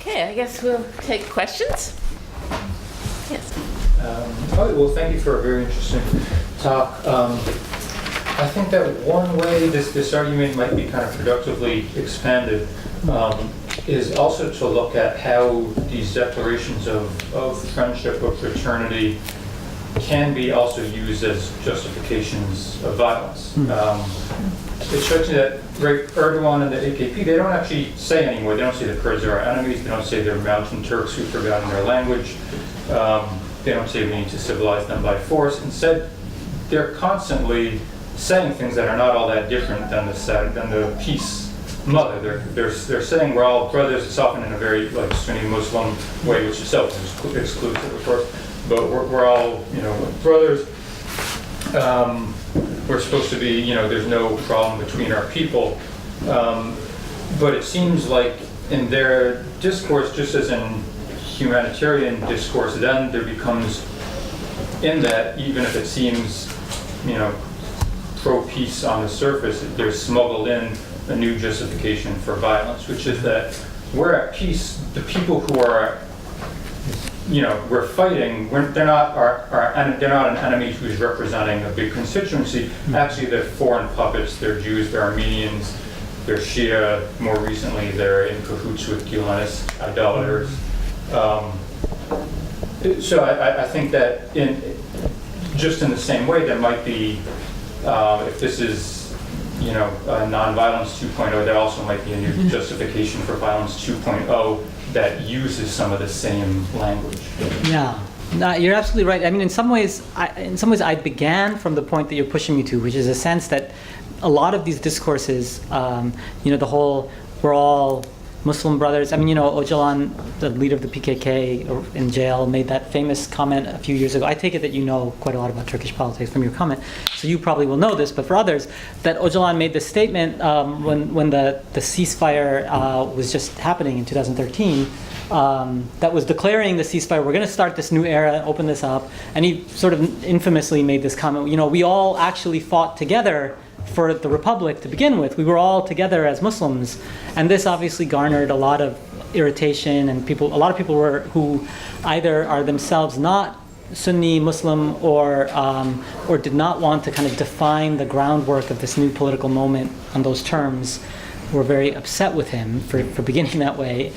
Okay, I guess we'll take questions. Yes. Well, thank you for a very interesting talk. I think that one way this argument might be kind of productively expanded is also to look at how these declarations of friendship, of fraternity, can be also used as justifications of violence. It strikes me that Erdogan and the AKP, they don't actually say anymore. They don't say the Kurds are our enemies. They don't say they're mountain Turks who've forgotten their language. They don't say we need to civilize them by force. Instead, they're constantly saying things that are not all that different than the peace mother. They're saying we're all brothers. It's often in a very like Sunni Muslim way, which is self-exclusive, of course. But we're all brothers. We're supposed to be there's no problem between our people. But it seems like in their discourse, just as in humanitarian discourse, then there becomes, in that, even if it seems, pro-peace on the surface, there's smuggled in a new justification for violence, which is that we're at peace. The people who are, we're fighting, they're not an enemy who's representing a big constituency. Actually, they're foreign puppets. They're Jews, they're Armenians, they're Shia. More recently, they're in cahoots with Gilanist idolaters. So I think that just in the same way, there might be, if this is, nonviolence 2.0, there also might be a new justification for violence 2.0 that uses some of the same language. Yeah, no, you're absolutely right. I mean, in some ways, I began from the point that you're pushing me to, which is a sense that a lot of these discourses, the whole, we're all Muslim brothers. I mean, Öcalan, the leader of the PKK in jail, made that famous comment a few years ago. I take it that you know quite a lot about Turkish politics from your comment, so you probably will know this, but for others, that Öcalan made this statement when the ceasefire was just happening in 2013, that was declaring the ceasefire, we're going to start this new era, open this up, and he sort of infamously made this comment, we all actually fought together for the Republic to begin with. We were all together as Muslims, and this obviously garnered a lot of irritation, and a lot of people who either are themselves not Sunni Muslim or did not want to kind of define the groundwork of this new political moment on those terms, were very upset with him for beginning that way.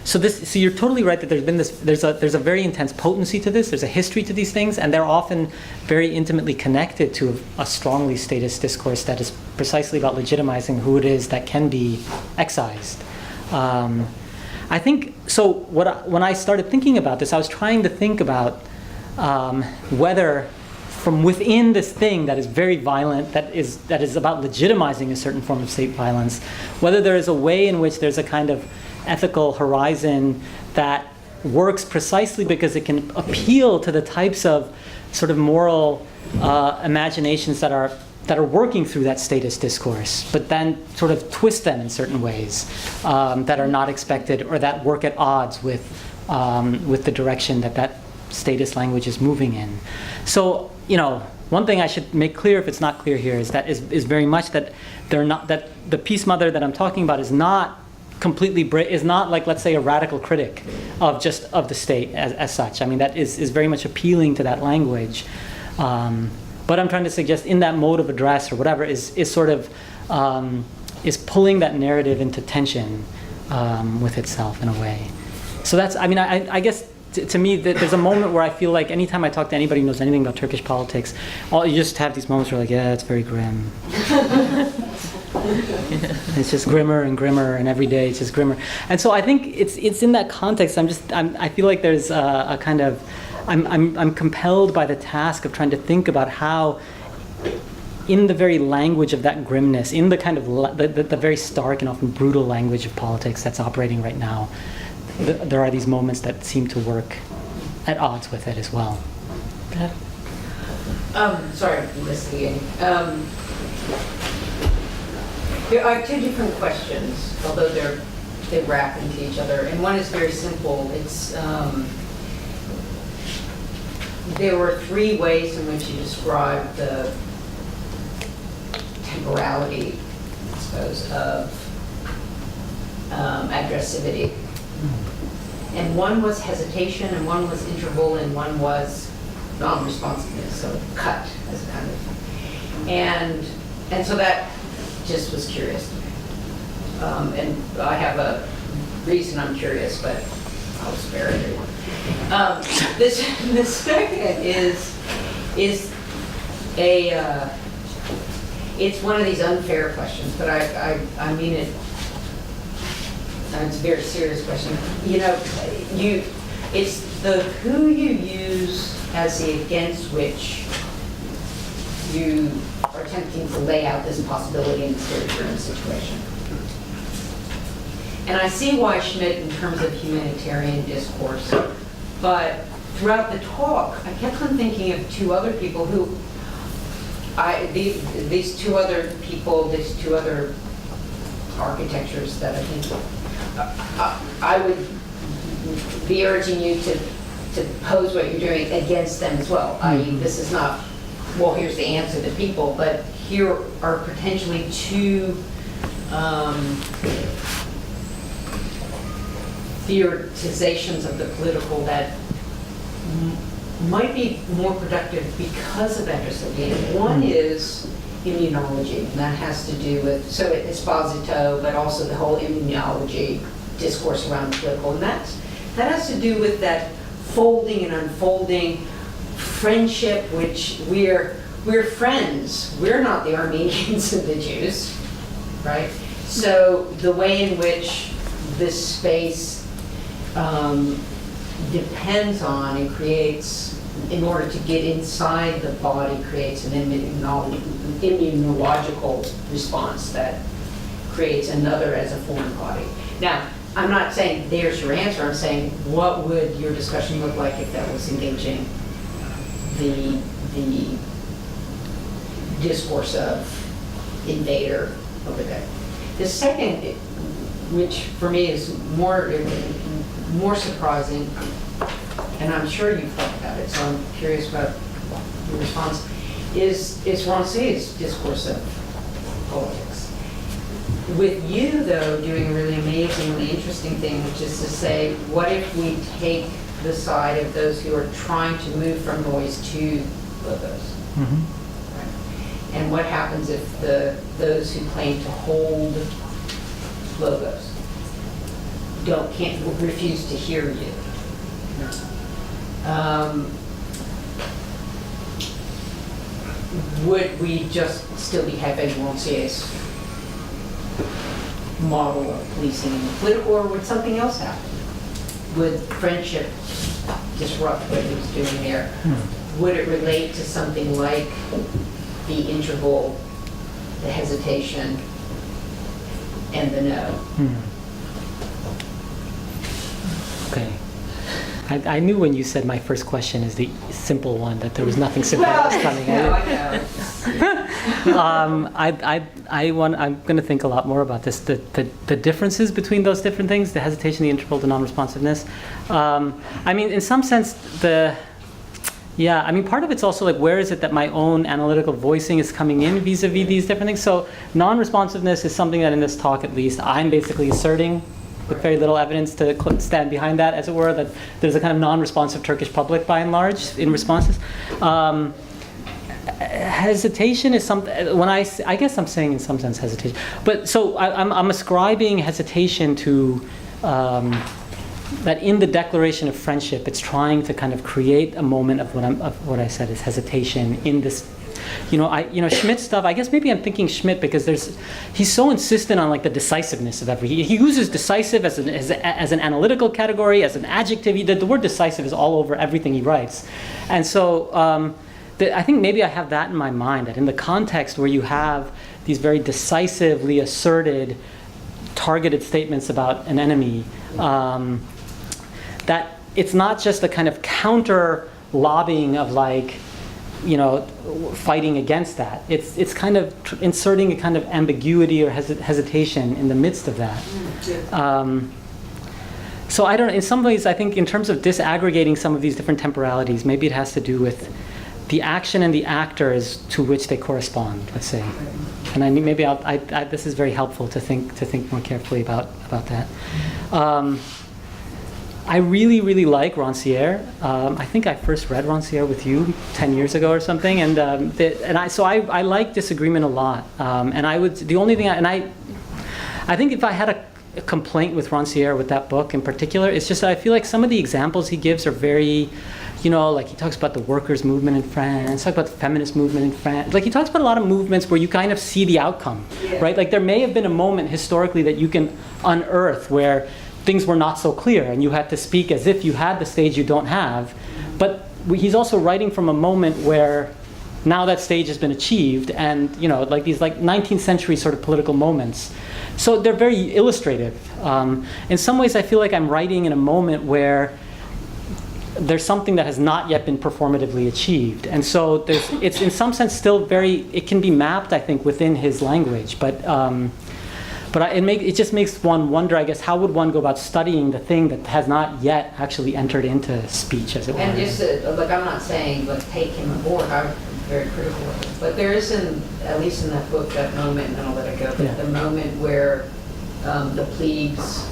So you're totally right that there's a very intense potency to this. There's a history to these things, and they're often very intimately connected to a strongly statist discourse that is precisely about legitimizing who it is that can be excised. I think so. When I started thinking about this, I was trying to think about whether, from within this thing that is very violent, that is about legitimizing a certain form of state violence, whether there is a way in which there's a kind of ethical horizon that works precisely because it can appeal to the types of sort of moral imaginations that are working through that statist discourse, but then sort of twist them in certain ways that are not expected or that work at odds with the direction that statist language is moving in. So, one thing I should make clear, if it's not clear here, is very much that that the peace mother that I'm talking about is not is not like, let's say, a radical critic of the state as such. I mean, that is very much appealing to that language. But I'm trying to suggest in that mode of address or whatever is sort of is pulling that narrative into tension with itself in a way. So that's, I mean, I guess to me there's a moment where I feel like anytime I talk to anybody who knows anything about Turkish politics, you just have these moments where yeah, it's very grim. It's just grimmer and grimmer, and every day it's just grimmer. And so I think it's in that context. I feel like there's a kind of I'm compelled by the task of trying to think about how, in the very language of that grimness, in the kind of the very stark and often brutal language of politics that's operating right now, there are these moments that seem to work at odds with it as well. Sorry for listening. There are two different questions, although they wrap into each other. And one is very simple. It's there were three ways in which you described the temporality, I suppose, of aggressivity. And one was hesitation, and one was interval, and one was non-responsiveness, so cut as a kind of. And so that just was curious to me. And I have a reason I'm curious, but I'll spare everyone. The second is it's one of these unfair questions, but I mean it. It's a very serious question. It's the who you use as the against which you are attempting to lay out this possibility in this very grim situation. And I see why Schmidt in terms of humanitarian discourse, but throughout the talk, I kept on thinking of two other people who, these two other architectures that I think I would be urging you to pose what you're doing against them as well. I.e., this is not, well, here's the answer to people, but here are potentially two theoretizations of the political that might be more productive because of that dislocation. One is immunology, and that has to do with, so Esposito, but also the whole immunology discourse around political, and that has to do with that folding and unfolding friendship, which we're friends. We're not the Armenians and the Jews, right? So the way in which this space depends on and creates, in order to get inside the body, creates an immunological response that creates another as a foreign body. Now, I'm not saying there's your answer. I'm saying, what would your discussion look like if that was engaging the discourse of invader over there? The second, which for me is more surprising, and I'm sure you've thought about it, so I'm curious about your response, is Rancière's discourse of politics. With you, though, doing a really amazingly interesting thing, which is to say, what if we take the side of those who are trying to move from noise to logos? Mm-hmm. Right? And what happens if those who claim to hold logos refuse to hear you? Would we just still be having Rancière's model of policing in the political, or would something else happen? Would friendship disrupt what he was doing there? Would it relate to something like the interval, the hesitation, and the no? Okay. I knew when you said my first question is the simple one, that there was nothing simple that was coming. No, I know. I'm going to think a lot more about this. The differences between those different things, the hesitation, the interval, the non-responsiveness. I mean, in some sense, part of it's also like, where is it that my own analytical voicing is coming in vis-a-vis these different things? So non-responsiveness is something that in this talk, at least, I'm basically asserting with very little evidence to stand behind that, as it were, that there's a kind of non-responsive Turkish public by and large in responses. Hesitation is something, I guess I'm saying in some sense hesitation, but so I'm ascribing hesitation to, that in the declaration of friendship, it's trying to kind of create a moment of what I said is hesitation in this. Schmidt's stuff, I guess maybe I'm thinking Schmidt because he's so insistent on like the decisiveness of everything. He uses decisive as an analytical category, as an adjective. The word decisive is all over everything he writes. And so I think maybe I have that in my mind, that in the context where you have these very decisively asserted, targeted statements about an enemy, that it's not just a kind of counter lobbying of like, fighting against that. It's kind of inserting a kind of ambiguity or hesitation in the midst of that. So I don't know, in some ways I think in terms of disaggregating some of these different temporalities, maybe it has to do with the action and the actors to which they correspond, let's say. And this is very helpful to think more carefully about that. I really, really like Rancière. I think I first read Rancière with you 10 years ago or something, and I like disagreement a lot. I think if I had a complaint with Rancière with that book in particular, it's just that I feel like some of the examples he gives are very, like he talks about the workers' movement in France, talks about the feminist movement in France. Like he talks about a lot of movements where you kind of see the outcome, right? Like there may have been a moment historically that you can unearth where things were not so clear and you had to speak as if you had the stage you don't have. But he's also writing from a moment where now that stage has been achieved, and like these like 19th century sort of political moments. So they're very illustrative. In some ways I feel like I'm writing in a moment where there's something that has not yet been performatively achieved. And so it's in some sense still it can be mapped, I think, within his language. But But it just makes one wonder, I guess, how would one go about studying the thing that has not yet actually entered into speech, as it were? And just, like, I'm not saying, like, take him aboard, I'm very critical of him. But there is, at least in that book, that moment, and then I'll let it go, but the moment where the plebes,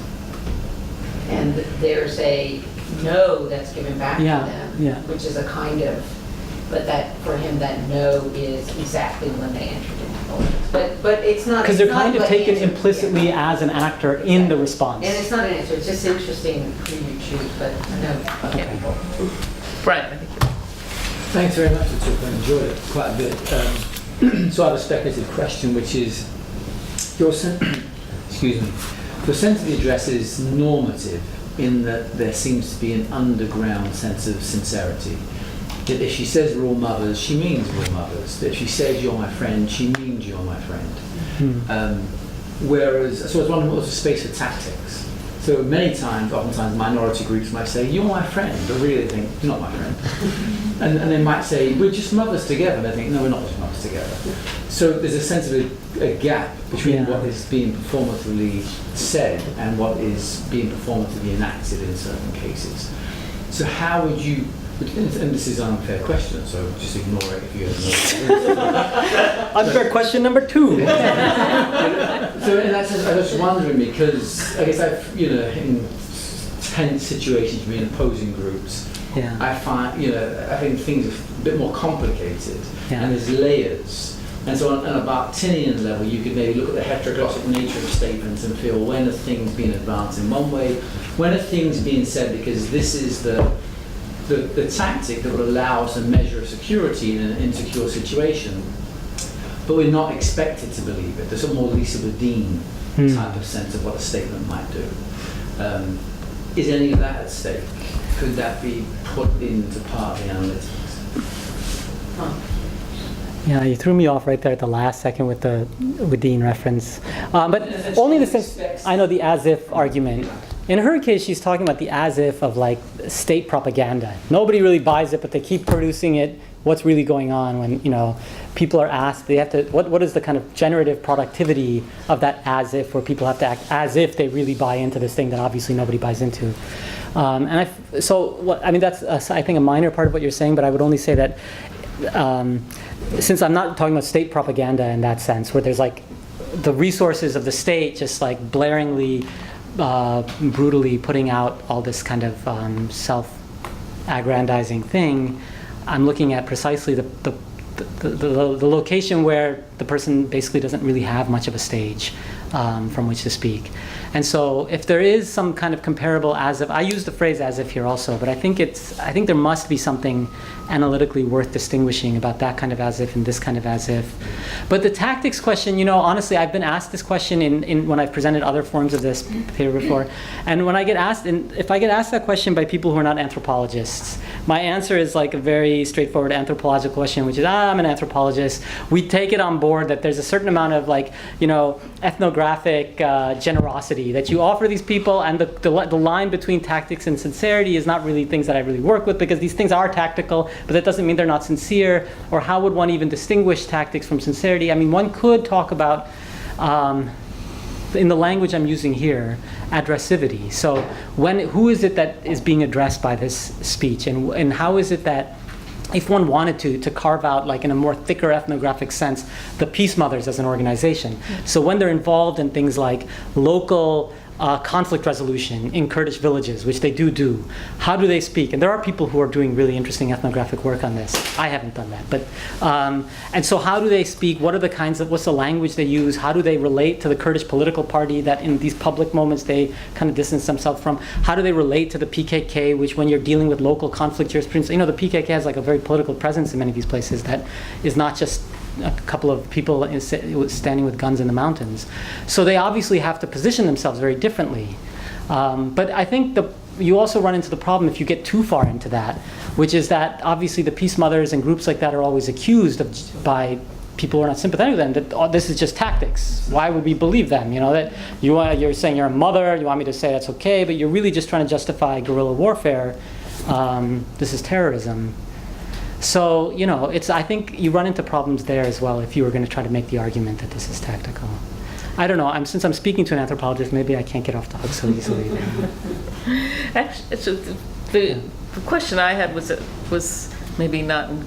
and there's a no that's given back to them, which is a kind of, but that, for him, that no is exactly when they entered into politics. But it's not. Because they're kind of taken implicitly as an actor in the response. And it's not an answer, it's just interesting who you choose, but no. Okay. Brian, I think you're... Thanks very much for the talk. I enjoyed it quite a bit. So I have a speculative question, which is, excuse me, your sense of the address is normative in that there seems to be an underground sense of sincerity. That if she says we're all mothers, she means we're all mothers. That if she says you're my friend, she means you're my friend. Whereas, so I was wondering what was the space for tactics. So oftentimes minority groups might say, you're my friend, but really they think, you're not my friend. and they might say, we're just mothers together. And they think, no, we're not just mothers together. So there's a sense of a gap between what is being performatively said and what is being performatively enacted in certain cases. So how would you, and this is an unfair question, so just ignore it if you have no. Unfair question number 2. So in that sense, I was just wondering, because I guess I've, in tense situations between opposing groups, I find, I think things are a bit more complicated, and there's layers. And so on a Bartinian level, you could maybe look at the heteroglossic nature of statements and feel, when are things being advanced in one way, when are things being said because this is the tactic that would allow us a measure of security in an insecure situation, but we're not expected to believe it. There's a more Lisa Bodine type of sense of what a statement might do. Is any of that at stake? Could that be put into part of the analytics? Yeah, you threw me off right there at the last second with the Dean reference. But only in the sense, I know the as-if argument. In her case, she's talking about the as-if of like state propaganda. Nobody really buys it, but they keep producing it. What's really going on when, people are asked, they have to, what is the kind of generative productivity of that as-if, where people have to act as if they really buy into this thing that obviously nobody buys into. That's, I think, a minor part of what you're saying, but I would only say that since I'm not talking about state propaganda in that sense, where there's like the resources of the state just like blaringly, brutally putting out all this kind of self-aggrandizing thing, I'm looking at precisely the location where the person basically doesn't really have much of a stage from which to speak. And so if there is some kind of comparable as if, I use the phrase as if here also, but I think there must be something analytically worth distinguishing about that kind of as if and this kind of as if. But the tactics question, honestly, I've been asked this question in when I've presented other forms of this paper before. And when I get asked, and if I get asked that question by people who are not anthropologists, my answer is like a very straightforward anthropological question, which is, I'm an anthropologist. We take it on board that there's a certain amount of ethnographic generosity that you offer these people, and the line between tactics and sincerity is not really things that I really work with, because these things are tactical, but that doesn't mean they're not sincere. Or how would one even distinguish tactics from sincerity? I mean, one could talk about, in the language I'm using here, addressivity. So who is it that is being addressed by this speech, and how is it that, if one wanted to carve out, like in a more thicker ethnographic sense, the Peace Mothers as an organization. So when they're involved in things like local conflict resolution in Kurdish villages, which they do, how do they speak? And there are people who are doing really interesting ethnographic work on this. I haven't done that, but and so how do they speak? What are the what's the language they use? How do they relate to the Kurdish political party that in these public moments they kind of distance themselves from? How do they relate to the PKK, which when you're dealing with local conflict jurisprudence, the PKK has like a very political presence in many of these places that is not just a couple of people standing with guns in the mountains. So they obviously have to position themselves very differently. But I think you also run into the problem if you get too far into that, which is that obviously the Peace Mothers and groups like that are always accused by people who are not sympathetic with them that this is just tactics. Why would we believe them? That you're saying you're a mother, you want me to say that's okay, but you're really just trying to justify guerrilla warfare. This is terrorism. So, I think you run into problems there as well if you were going to try to make the argument that this is tactical. I don't know. Since I'm speaking to an anthropologist, maybe I can't get off the hook so easily. Actually, so the question I had was maybe not in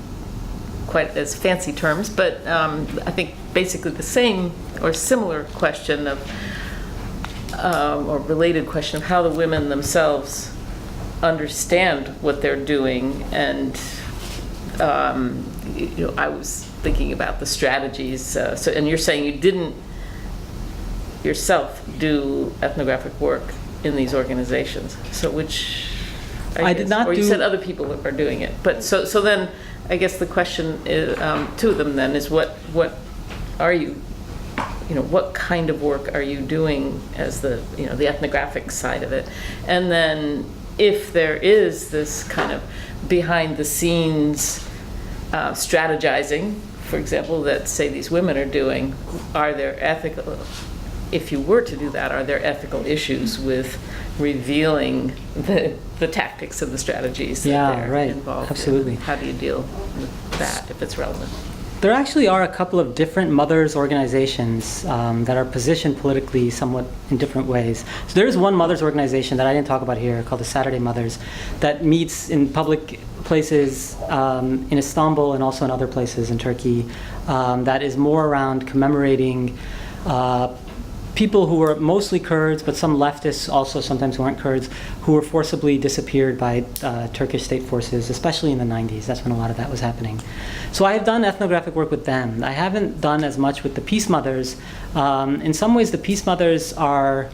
quite as fancy terms, but I think basically the same or similar question of, or related question of how the women themselves understand what they're doing. And I was thinking about the strategies. And you're saying you didn't yourself do ethnographic work in these organizations. So which I did not or you do- said other people are doing it. But so then I guess the question is, to them then is what are you, what kind of work are you doing as the ethnographic side of it? And then if there is this kind of behind the scenes strategizing, for example, that say these women are doing, are there ethical, if you were to do that, are there ethical issues with revealing the tactics and the strategies that they're involved absolutely. in? How do you deal with that if it's relevant? There actually are a couple of different mothers organizations that are positioned politically somewhat in different ways. So there is one mothers organization that I didn't talk about here called the Saturday Mothers that meets in public places in Istanbul and also in other places in Turkey that is more around commemorating people who were mostly Kurds, but some leftists also sometimes weren't Kurds, who were forcibly disappeared by Turkish state forces, especially in the 90s. That's when a lot of that was happening. So I have done ethnographic work with them. I haven't done as much with the Peace Mothers. In some ways, the Peace Mothers are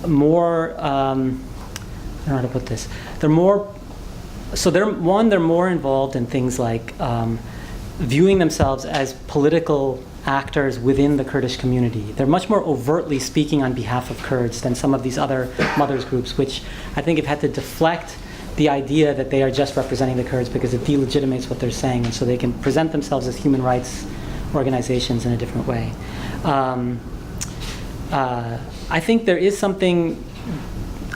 more, I don't know how to put this. They're more, so they're more involved in things like viewing themselves as political actors within the Kurdish community. They're much more overtly speaking on behalf of Kurds than some of these other mothers groups, which I think have had to deflect the idea that they are just representing the Kurds because it delegitimates what they're saying, and so they can present themselves as human rights organizations in a different way. I think there is something,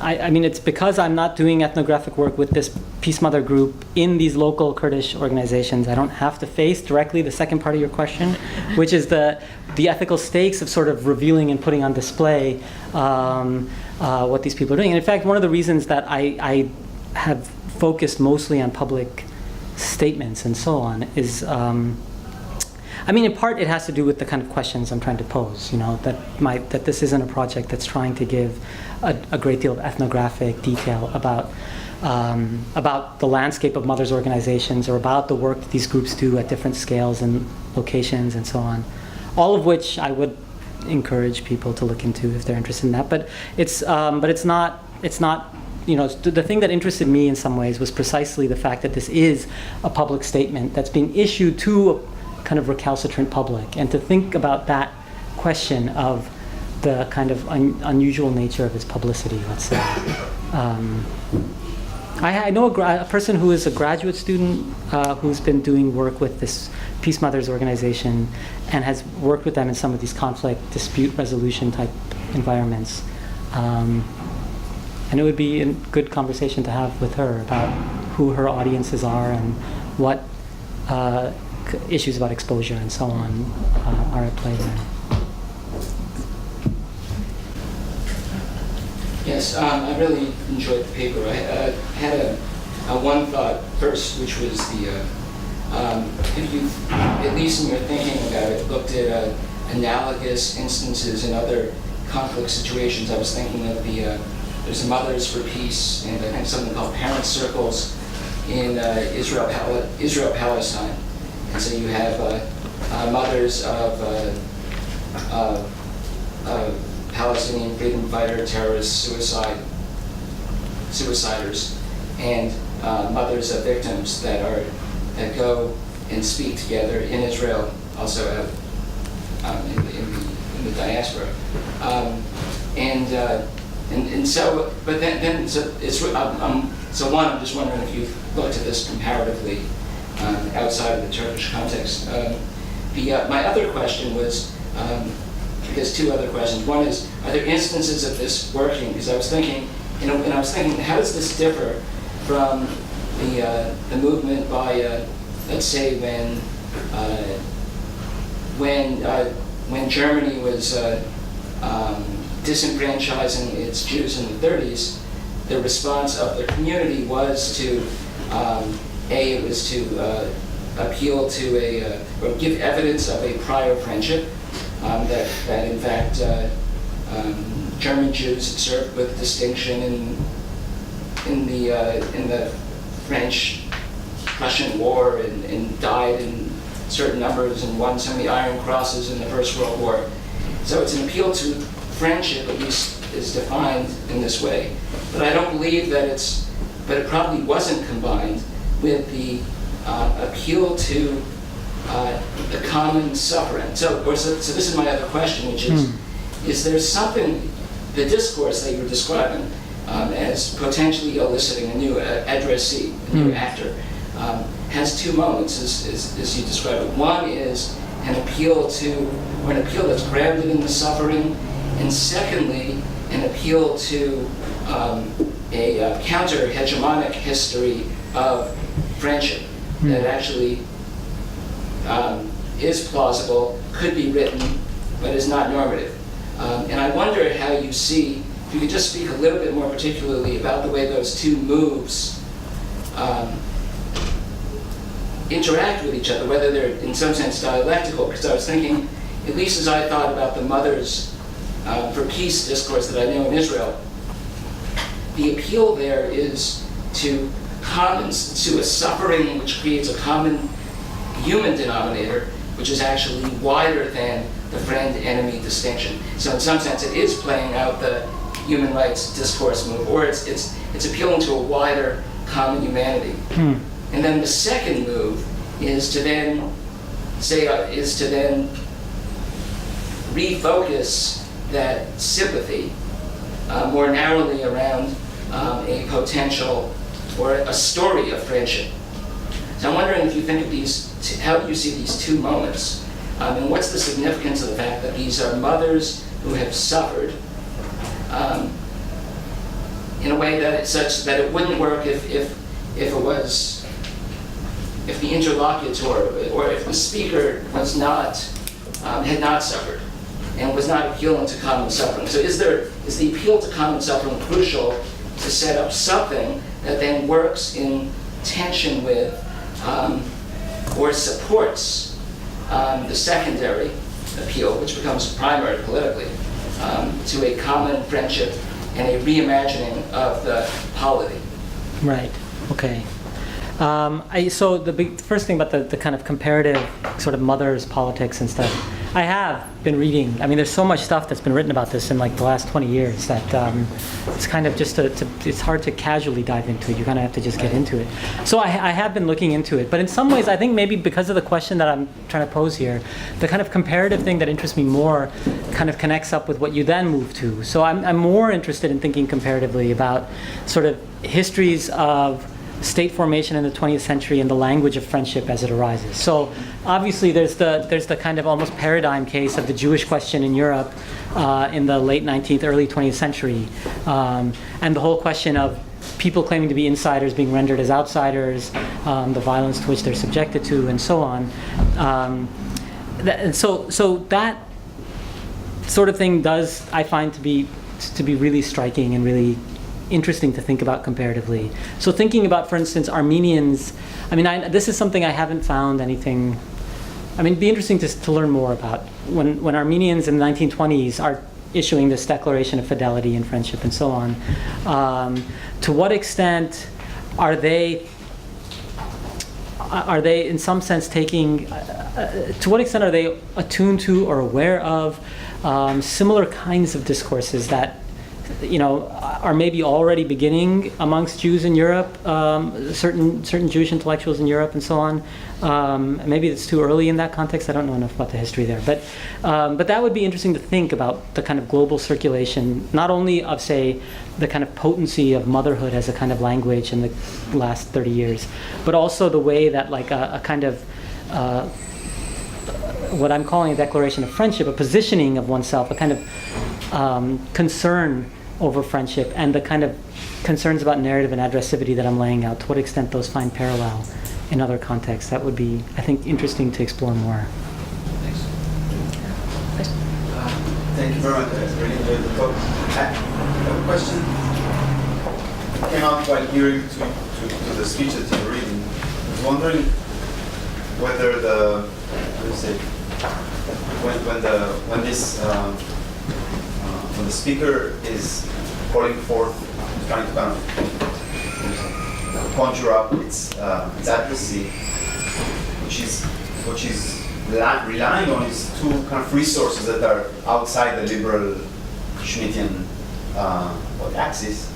I mean, it's because I'm not doing ethnographic work with this Peace Mother group in these local Kurdish organizations. I don't have to face directly the second part of your question, which is the ethical stakes of sort of revealing and putting on display what these people are doing. And in fact, one of the reasons that I have focused mostly on public statements and so on is, I mean, in part it has to do with the kind of questions I'm trying to pose, that this isn't a project that's trying to give a great deal of ethnographic detail about the landscape of mothers organizations or about the work that these groups do at different scales and locations and so on. All of which I would encourage people to look into if they're interested in that. But it's not, the thing that interested me in some ways was precisely the fact that this is a public statement that's being issued to a kind of recalcitrant public, and to think about that question of the kind of unusual nature of its publicity, let's say. I know a person who is a graduate student who's been doing work with this Peace Mothers organization and has worked with them in some of these conflict dispute resolution type environments. And it would be a good conversation to have with her about who her audiences are and what issues about exposure and so on are at play there. Yes, I really enjoyed the paper. I had a one thought first, which was if you, at least in your thinking about it, looked at analogous instances in other conflict situations. I was thinking of there's a Mothers for Peace and I think something called Parent Circles in Israel-Palestine. And so you have mothers of Palestinian freedom fighter, terrorists, suiciders, and mothers of victims that go and speak together in Israel, also in the diaspora, and so. But then so it's so one. I'm just wondering if you've looked at this comparatively outside of the Turkish context. My other question was. I guess two other questions. One is, are there instances of this working? Because I was thinking, how does this differ from the movement by, let's say, when when Germany was disenfranchising its Jews in the 30s, the response of the community was to appeal to or give evidence of a prior friendship that in fact German Jews served with distinction in the French-Prussian War and died in certain numbers and won so many Iron Crosses in the First World War. So it's an appeal to friendship, at least is defined in this way. But I don't believe that but it probably wasn't combined with the appeal to the common suffering. So this is my other question, which is there something, the discourse that you're describing as potentially eliciting a new addressee, a new actor, has two moments, as you describe it. One is an appeal that's grounded in the suffering, and secondly, an appeal to a counter-hegemonic history of friendship that actually is plausible, could be written, but is not normative. And I wonder how you see, if you could just speak a little bit more particularly about the way those two moves interact with each other, whether they're in some sense dialectical, because I was thinking, at least as I thought about the Mothers for Peace discourse that I know in Israel, the appeal there is to a suffering which creates a common human denominator, which is actually wider than the friend-enemy distinction. So in some sense, it is playing out the human rights discourse move, or it's appealing to a wider common humanity. And then the second move is to then refocus that sympathy more narrowly around a potential or a story of friendship. So I'm wondering if you think of these, how do you see these two moments? And what's the significance of the fact that these are mothers who have suffered in a way that it's such that it wouldn't work if the interlocutor or if the speaker was not had not suffered and was not appealing to common suffering. So is the appeal to common suffering crucial to set up something that then works in tension with or supports the secondary appeal, which becomes primary politically, to a common friendship and a reimagining of the polity? Right. Okay. So the first thing about the kind of comparative sort of mothers politics and stuff, I have been reading. I mean, there's so much stuff that's been written about this in like the last 20 years that it's kind of just it's hard to casually dive into it. You kind of have to just get into it. So I have been looking into it, but in some ways, I think maybe because of the question that I'm trying to pose here, the kind of comparative thing that interests me more kind of connects up with what you then move to. So I'm more interested in thinking comparatively about sort of histories of state formation in the 20th century and the language of friendship as it arises. So obviously there's the kind of almost paradigm case of the Jewish question in Europe in the late 19th, early 20th century, and the whole question of people claiming to be insiders being rendered as outsiders, the violence to which they're subjected to, and so on. So that sort of thing does, I find, to be really striking and really interesting to think about comparatively. So thinking about, for instance, Armenians, I mean, this is something I haven't found anything, I mean, it'd be interesting to learn more about. When Armenians in the 1920s are issuing this declaration of fidelity and friendship and so on, to what extent are they in some sense taking, to what extent are they attuned to or aware of similar kinds of discourses that are maybe already beginning amongst Jews in Europe, certain Jewish intellectuals in Europe and so on. Maybe it's too early in that context. I don't know enough about the history there. But that would be interesting to think about the kind of global circulation, not only of, say, the kind of potency of motherhood as a kind of language in the last 30 years, but also the way that like a kind of what I'm calling a declaration of friendship, a positioning of oneself, a kind of concern over friendship, and the kind of concerns about narrative and addressivity that I'm laying out, to what extent those find parallel in other contexts. That would be, I think, interesting to explore more. Thanks. Thank you very much. I really enjoyed the talk. I have a question. It came out while hearing to the speech that you were reading. I was wondering whether the, how do you say, when the speaker is calling forth, trying to kind of conjure up its advocacy, which is relying on is two kind of resources that are outside the liberal Schmittian axis.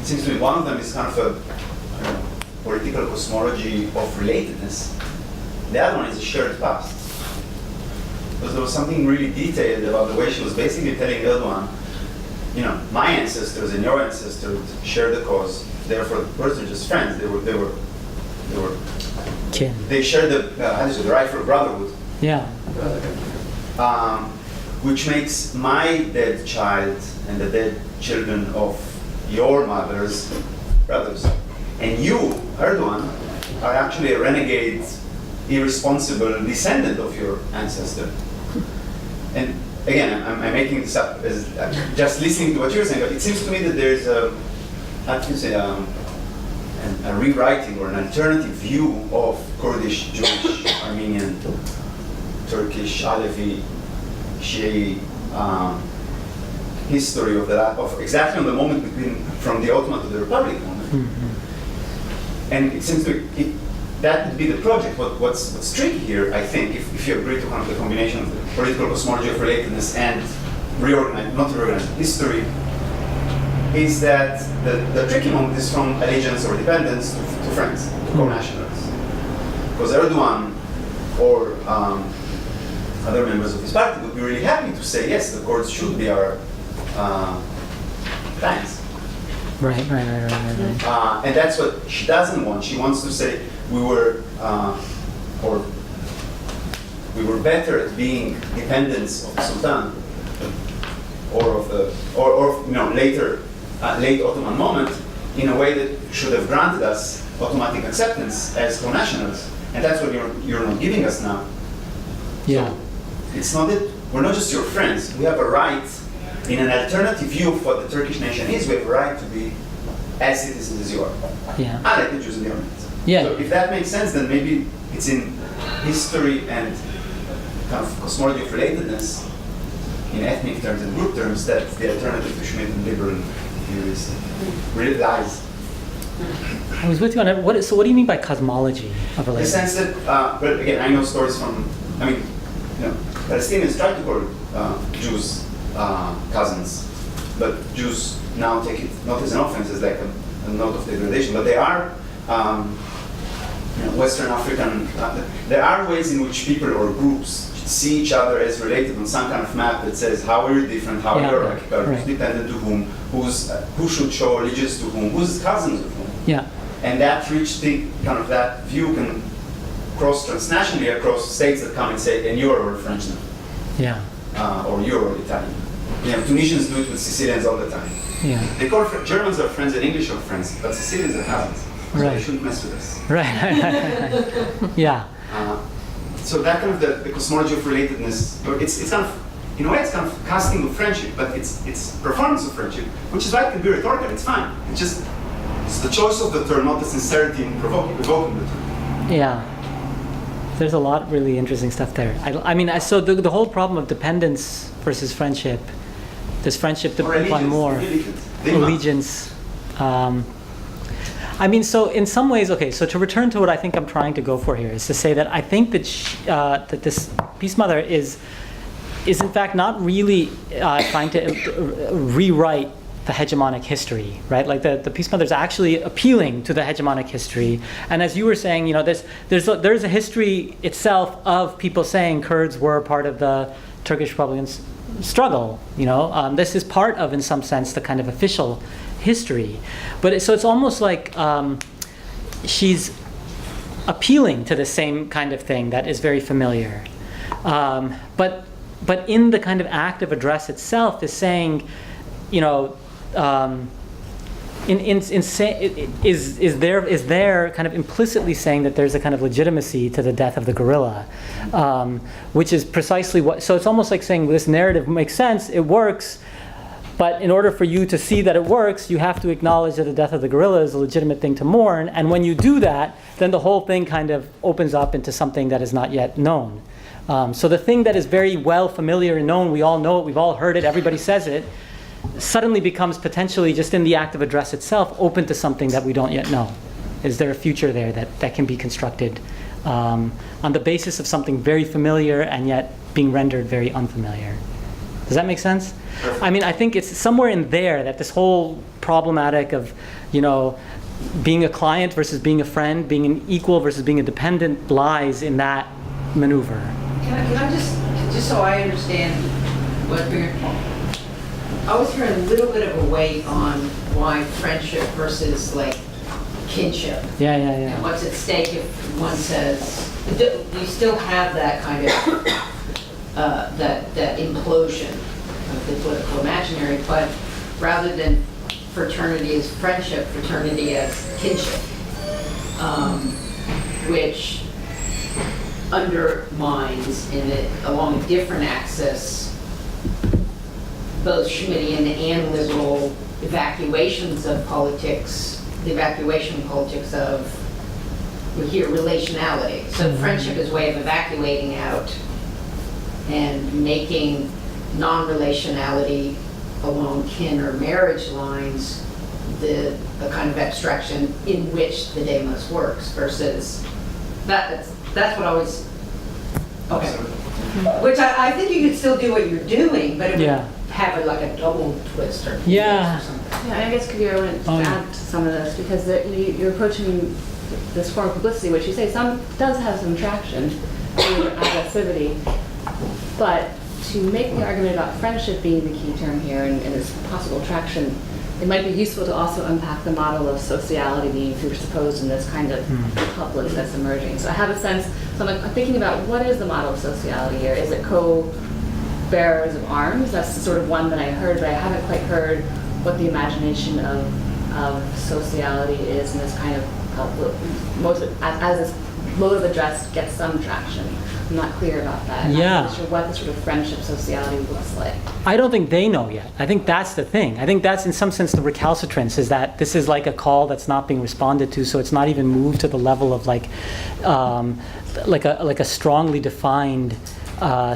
It seems to me one of them is kind of a political cosmology of relatedness. The other one is a shared past. Because there was something really detailed about the way she was basically telling Erdogan, my ancestors and your ancestors share the cause. Therefore, the person are just friends. They share the right for brotherhood. Yeah. Which makes my dead child and the dead children of your mother's brothers. And you, Erdogan, are actually a renegade, irresponsible descendant of your ancestor. And again, I'm making this up as just listening to what you're saying, but it seems to me that there's a rewriting or an alternative view of Kurdish, Jewish, Armenian, Turkish, Alevi, Shi'i history of exactly on the moment from the Ottoman to the Republic moment. Mm-hmm. And it seems to me that would be the project. What's tricky here, I think, if you agree to kind of the combination of the political cosmology of relatedness and not reorganized history, is that the tricky moment is from allegiance or dependence to friends, to co-nationals. Because Erdogan or other members of his party would be really happy to say, yes, the Kurds should be our clients. Right. And that's what she doesn't want. She wants to say we were better at being dependents of the Sultan or of the later late Ottoman moment in a way that should have granted us automatic acceptance as co-nationals, and that's what you're not giving us now. Yeah. So it's not that we're not just your friends. We have a right, in an alternative view of what the Turkish nation is, we have a right to be as citizens as you are. Yeah. Unlike the Jews and the Armenians. Yeah. So if that makes sense, then maybe it's in history and kind of cosmology of relatedness, in ethnic terms and group terms, that the alternative to Schmitt and liberal theories really lies. I was with you on it. So what do you mean by cosmology of relatedness? The sense that, but again, I know stories from, Palestinians try to call Jews cousins, but Jews now take it not as an offense, as like a note of degradation, but they are Western African, there are ways in which people or groups see each other as related on some kind of map that says how we're different, how hierarchical, who's dependent to whom, who should show allegiance to whom, who's cousins of whom. Yeah. And that that view can cross transnationally across states that come and say, and you're all French now. Yeah. Or you're all Italian. Tunisians do it with Sicilians all the time. Yeah. They call Germans are friends and English are friends, but Sicilians are cousins. So they shouldn't mess with us. Right. Yeah. So that kind of the cosmology of relatedness, it's kind of, in a way, it's kind of casting of friendship, but it's performance of friendship, which is why it can be rhetorical. It's fine. It's the choice of the term, not the sincerity in evoking the term. Yeah. There's a lot really interesting stuff there. So the whole problem of dependence versus friendship, does friendship depend on more? Allegiance. So in some ways, okay, so to return to what I think I'm trying to go for here is to say that I think that that this Peace Mother is in fact not really trying to rewrite the hegemonic history, right? Like the Peace Mother is actually appealing to the hegemonic history. And as you were saying, there's a history itself of people saying Kurds were part of the Turkish Republican struggle. This is part of, in some sense, the kind of official history. But it's almost like she's appealing to the same kind of thing that is very familiar. But in the kind of act of address itself is saying, is there kind of implicitly saying that there's a kind of legitimacy to the death of the gorilla, which is precisely what. So it's almost like saying this narrative makes sense, it works, but in order for you to see that it works, you have to acknowledge that the death of the gorilla is a legitimate thing to mourn. And when you do that, then the whole thing kind of opens up into something that is not yet known. So the thing that is very well familiar and known, we all know it, we've all heard it, everybody says it, suddenly becomes potentially, just in the act of address itself, open to something that we don't yet know. Is there a future there that can be constructed on the basis of something very familiar and yet being rendered very unfamiliar? Does that make sense? Perfect. I mean, I think it's somewhere in there that this whole problematic of, being a client versus being a friend, being an equal versus being a dependent, lies in that maneuver. Can I just so I understand what you're... I was hearing a little bit of a weight on why friendship versus like kinship. Yeah. And what's at stake if one says, you still have that kind of, that implosion of the political imaginary, but rather than fraternity as friendship, fraternity as kinship, which undermines along a different axis both Schmittian and liberal evacuations of politics, the evacuation politics of, we hear relationality. So friendship is a way of evacuating out and making non-relationality along kin or marriage lines a kind of abstraction in which the demos works versus that's what I was, okay. Which I think you could still do what you're doing, but it would have like a double twist or something. Yeah, I guess Kabir, I wanted to add to some of this because you're approaching this form of publicity, which you say does have some traction through aggressivity, but to make the argument about friendship being the key term here and its possible traction, it might be useful to also unpack the model of sociality being presupposed in this kind of public that's emerging. So I have a sense, so I'm thinking about what is the model of sociality here? Is it co-bearers of arms? That's sort of one that I heard, but I haven't quite heard what the imagination of sociality is in this kind of as this mode of address gets some traction. I'm not clear about that. Yeah. I'm not sure what the sort of friendship sociality looks like. I don't think they know yet. I think that's the thing. I think that's in some sense the recalcitrance, is that this is like a call that's not being responded to, so it's not even moved to the level of like a strongly defined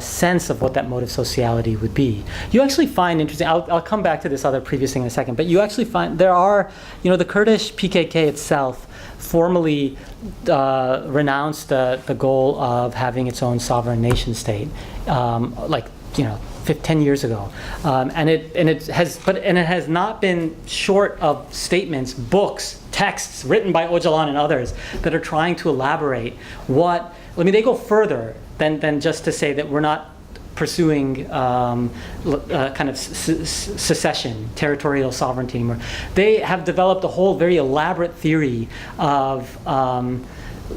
sense of what that mode of sociality would be. You actually find interesting, I'll come back to this other previous thing in a second, but you actually find there are, the Kurdish PKK itself formally renounced the goal of having its own sovereign nation state, 10 years ago, and it has not been short of statements, books, texts written by Öcalan and others that are trying to elaborate what. I mean, they go further than just to say that we're not pursuing kind of secession, territorial sovereignty anymore. They have developed a whole very elaborate theory of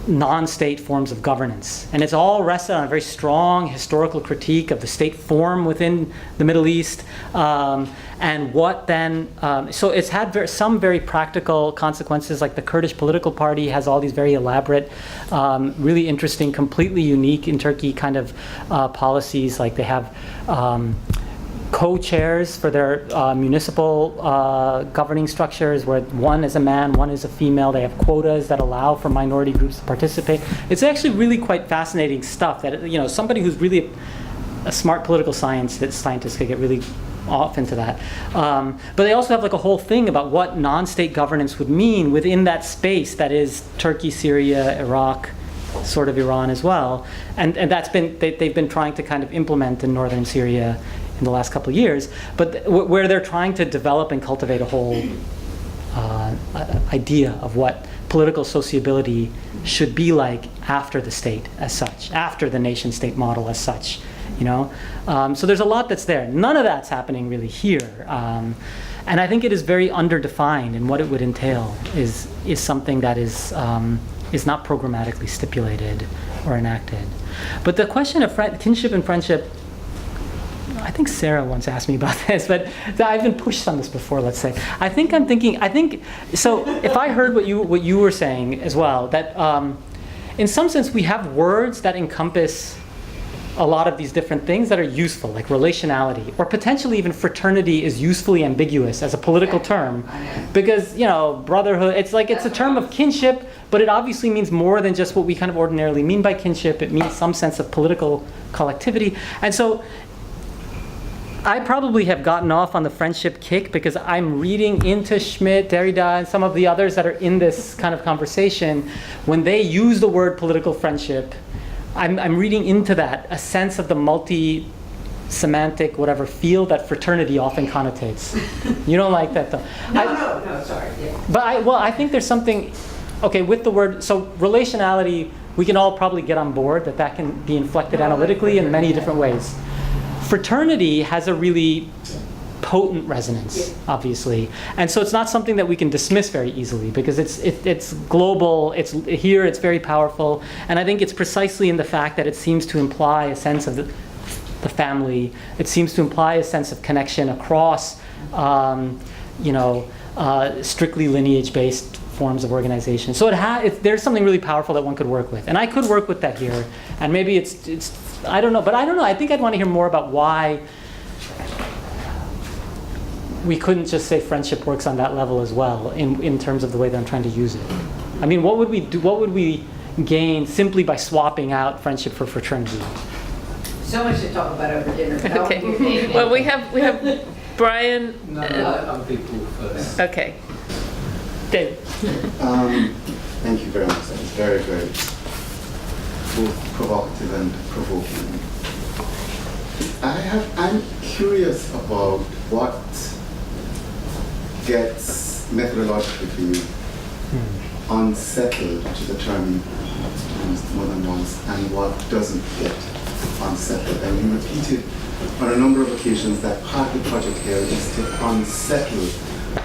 non-state forms of governance. And it's all rested on a very strong historical critique of the state form within the Middle East. And what then, so it's had some very practical consequences, like the Kurdish political party has all these very elaborate, really interesting, completely unique in Turkey kind of policies. Like they have co-chairs for their municipal governing structures, where one is a man, one is a female. They have quotas that allow for minority groups to participate. It's actually really quite fascinating stuff that, somebody who's really a smart political scientist could get really off into that. But they also have like a whole thing about what non-state governance would mean within that space that is Turkey, Syria, Iraq, sort of Iran as well. And that's been, they've been trying to kind of implement in northern Syria in the last couple of years, but where they're trying to develop and cultivate a whole idea of what political sociability should be like after the state as such, after the nation-state model as such, So there's a lot that's there. None of that's happening really here. And I think it is very underdefined, and what it would entail is something that is not programmatically stipulated or enacted. But the question of kinship and friendship, I think Sarah once asked me about this, but I've been pushed on this before, let's say. I think, so if I heard what you were saying as well, that in some sense we have words that encompass a lot of these different things that are useful, like relationality, or potentially even fraternity is usefully ambiguous as a political term, because, brotherhood, it's a term of kinship, but it obviously means more than just what we kind of ordinarily mean by kinship. It means some sense of political collectivity. And so I probably have gotten off on the friendship kick because I'm reading into Schmitt, Derrida, and some of the others that are in this kind of conversation. When they use the word political friendship, I'm reading into that a sense of the multi-semantic, whatever, field that fraternity often connotates. You don't like that, though? No, sorry. Yeah. But I think there's something, okay, with the word, so relationality, we can all probably get on board that can be inflected analytically in many different ways. Fraternity has a really potent resonance, obviously, and so it's not something that we can dismiss very easily because it's global. It's here. It's very powerful, and I think it's precisely in the fact that it seems to imply a sense of the family. It seems to imply a sense of connection across, strictly lineage-based forms of organization. So there's something really powerful that one could work with, and I could work with that here. And maybe it's I don't know, but I don't know. I think I'd want to hear more about why we couldn't just say friendship works on that level as well in terms of the way that I'm trying to use it. I mean, what would we do? What would we gain simply by swapping out friendship for fraternity? So much to talk about over dinner. Okay. Well, we have Brian. No, other people first. Okay. Dave. Thank you very much. That was very, very both provocative and provoking. I'm curious about what gets methodologically unsettled, which is a term used more than once, and what doesn't get unsettled. And you repeated on a number of occasions that part of the project here is to unsettle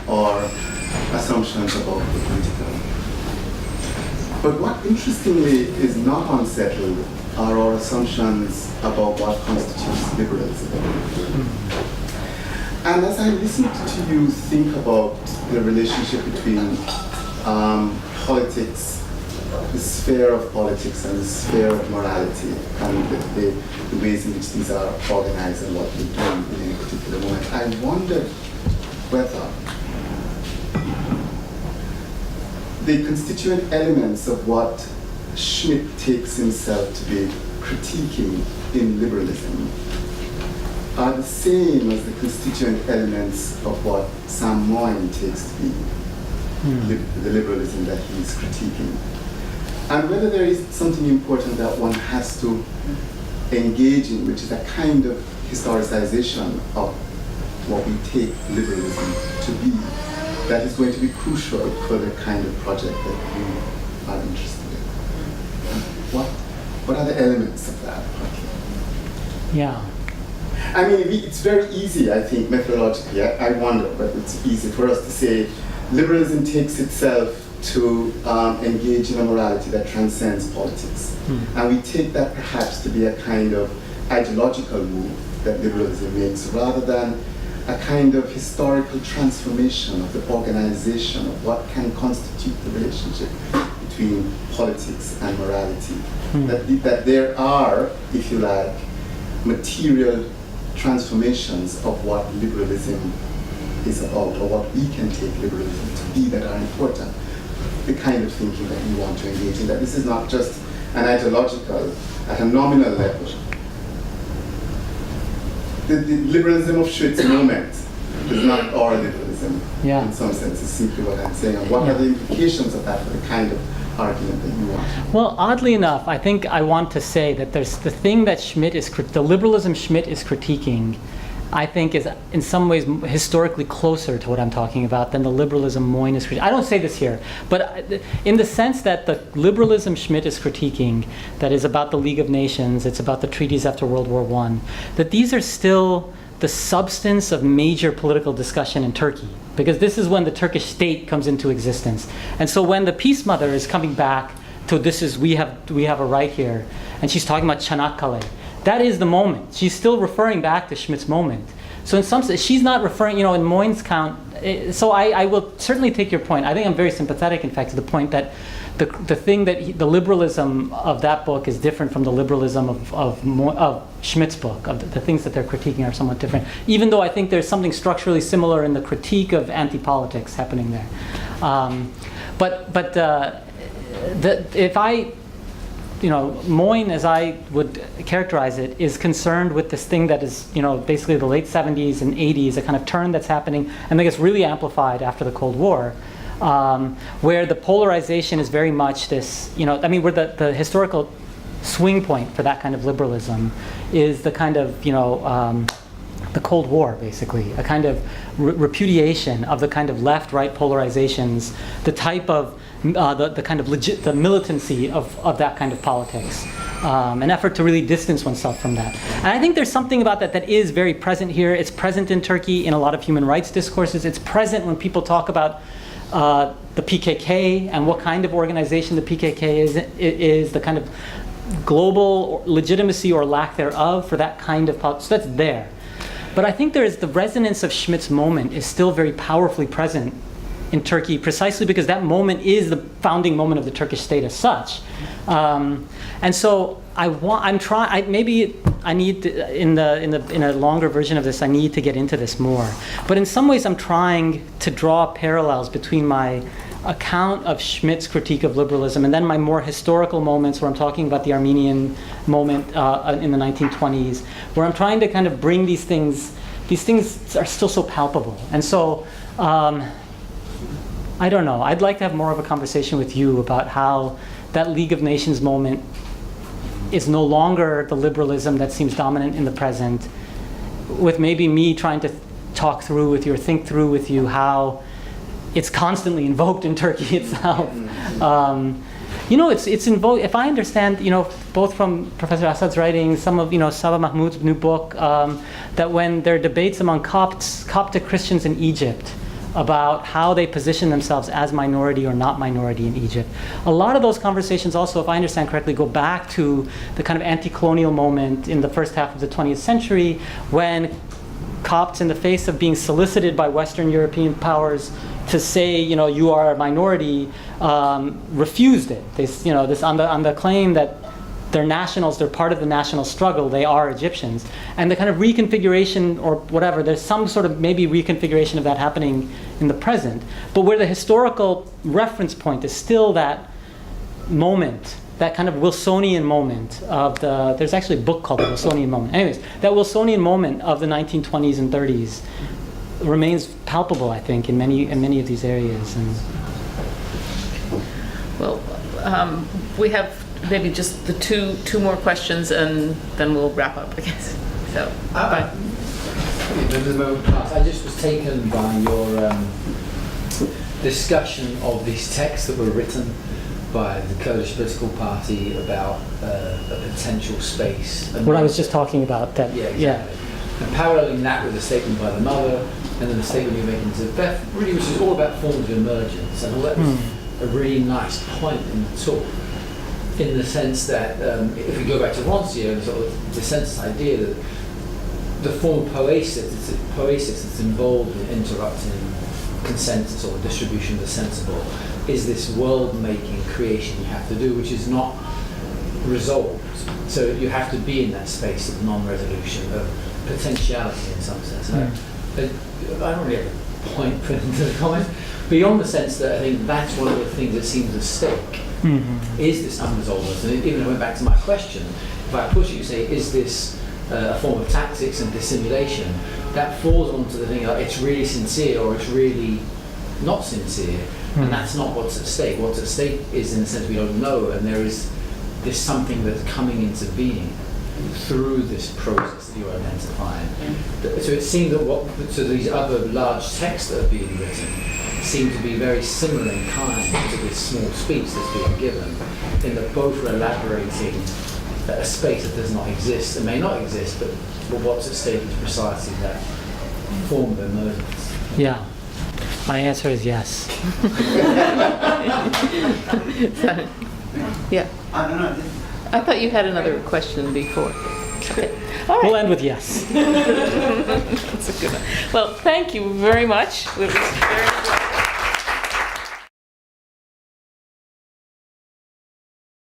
our assumptions about the political. But what interestingly is not unsettled are our assumptions about what constitutes liberalism. And as I listened to you think about the relationship between politics, the sphere of politics and the sphere of morality, and the ways in which these are organized and what they do in any particular moment, I wondered whether the constituent elements of what Schmitt takes himself to be critiquing in liberalism are the same as the constituent elements of what Sam Moyn takes to be the liberalism that he's critiquing. And whether there is something important that one has to engage in, which is a kind of historicization of what we take liberalism to be, that is going to be crucial for the kind of project that you are interested in. What are the elements of that project? Yeah. I mean, it's very easy, I think, methodologically. I wonder, but it's easy for us to say liberalism takes itself to engage in a morality that transcends politics. And we take that perhaps to be a kind of ideological move that liberalism makes, rather than a kind of historical transformation of the organization of what can constitute the relationship between politics and morality. That there are, if you like, material transformations of what liberalism is about, or what we can take liberalism to be, that are important. The kind of thinking that we want to engage in, that this is not just an ideological, at a nominal level. The liberalism of Schmitt's moment is not our liberalism, in some sense, is simply what I'm saying. And what are the implications of that for the kind of argument that you want? Well, oddly enough, I think I want to say that there's the thing that the liberalism Schmitt is critiquing, I think is in some ways historically closer to what I'm talking about than the liberalism Moyn is critiquing. I don't say this here, but in the sense that the liberalism Schmitt is critiquing, that is about the League of Nations, it's about the treaties after World War I, that these are still the substance of major political discussion in Turkey, because this is when the Turkish state comes into existence. And so when the Peace Mother is coming back to we have a right here, and she's talking about Çanakkale, that is the moment. She's still referring back to Schmidt's moment. So in some sense, she's not referring, in Moyne's count. So I will certainly take your point. I think I'm very sympathetic, in fact, to the point that the thing that the liberalism of that book is different from the liberalism of Schmidt's book. Of the things that they're critiquing are somewhat different. Even though I think there's something structurally similar in the critique of anti-politics happening there. If I, Moyne, as I would characterize it, is concerned with this thing that is, basically the late 70s and 80s, a kind of turn that's happening, and that gets really amplified after the Cold War, where the polarization is very much this, where the historical swing point for that kind of liberalism is the kind of, the Cold War, basically, a kind of repudiation of the kind of left-right polarizations, the type of the kind of the militancy of that kind of politics, an effort to really distance oneself from that. And I think there's something about that is very present here. It's present in Turkey in a lot of human rights discourses. It's present when people talk about the PKK and what kind of organization the PKK is the kind of global legitimacy or lack thereof for that kind of politics. So that's there. But I think the resonance of Schmidt's moment is still very powerfully present in Turkey, precisely because that moment is the founding moment of the Turkish state as such. And so maybe I need to, in a longer version of this, I need to get into this more. But in some ways, I'm trying to draw parallels between my account of Schmidt's critique of liberalism and then my more historical moments where I'm talking about the Armenian moment in the 1920s, where I'm trying to kind of bring these things are still so palpable. And so, I don't know, I'd like to have more of a conversation with you about how that League of Nations moment is no longer the liberalism that seems dominant in the present, with maybe me trying to think through with you how it's constantly invoked in Turkey itself. It's invoked, if I understand, both from Professor Assad's writing, some of, Sabah Mahmoud's new book, that when there are debates among Coptic Christians in Egypt about how they position themselves as minority or not minority in Egypt, a lot of those conversations also, if I understand correctly, go back to the kind of anti-colonial moment in the first half of the 20th century when Copts, in the face of being solicited by Western European powers to say, you are a minority, refused it. They, this on the claim that they're nationals, they're part of the national struggle, they are Egyptians. And the kind of reconfiguration or whatever, there's some sort of maybe reconfiguration of that happening in the present. But where the historical reference point is still that moment, that kind of Wilsonian moment of there's actually a book called The Wilsonian Moment. Anyways, that Wilsonian moment of the 1920s and 30s remains palpable, I think, in many of these areas. And Well, we have maybe just the two more questions, and then we'll wrap up, I guess. So, bye. I just was taken by your discussion of these texts that were written by the Kurdish political party about a potential space. what I was just talking about, that, yeah. And paralleling that with the statement by the mother, and then the statement you're making to Beth, really, which is all about forms of emergence, and all that was a really nice point in the talk, in the sense that if we go back to Rancière, the sort of the census idea that the form of poesis that's involved in interrupting consensus or distribution of the sensible is this world-making creation you have to do, which is not resolved. So you have to be in that space of non-resolution, of potentiality in some sense. I don't really have a point put into the comment, beyond the sense that I think that's one of the things that seems at stake, is this unresolvedness. And even if I went back to my question, if I push it, you say, is this a form of tactics and dissimulation? That falls onto the thing like it's really sincere or it's really not sincere, and that's not what's at stake. What's at stake is, in the sense, we don't know, and there is this something that's coming into being through this process that you're identifying. So it seems that these other large texts that are being written seem to be very similar in kind to this small speech that's being given, in that both are elaborating a space that does not exist, and may not exist, but what's at stake is precisely that form of emergence. Yeah. My answer is yes. Yeah. I don't know. I thought you had another question before. All We'll right. end with yes. That's a good one. Well, thank you very much. It was very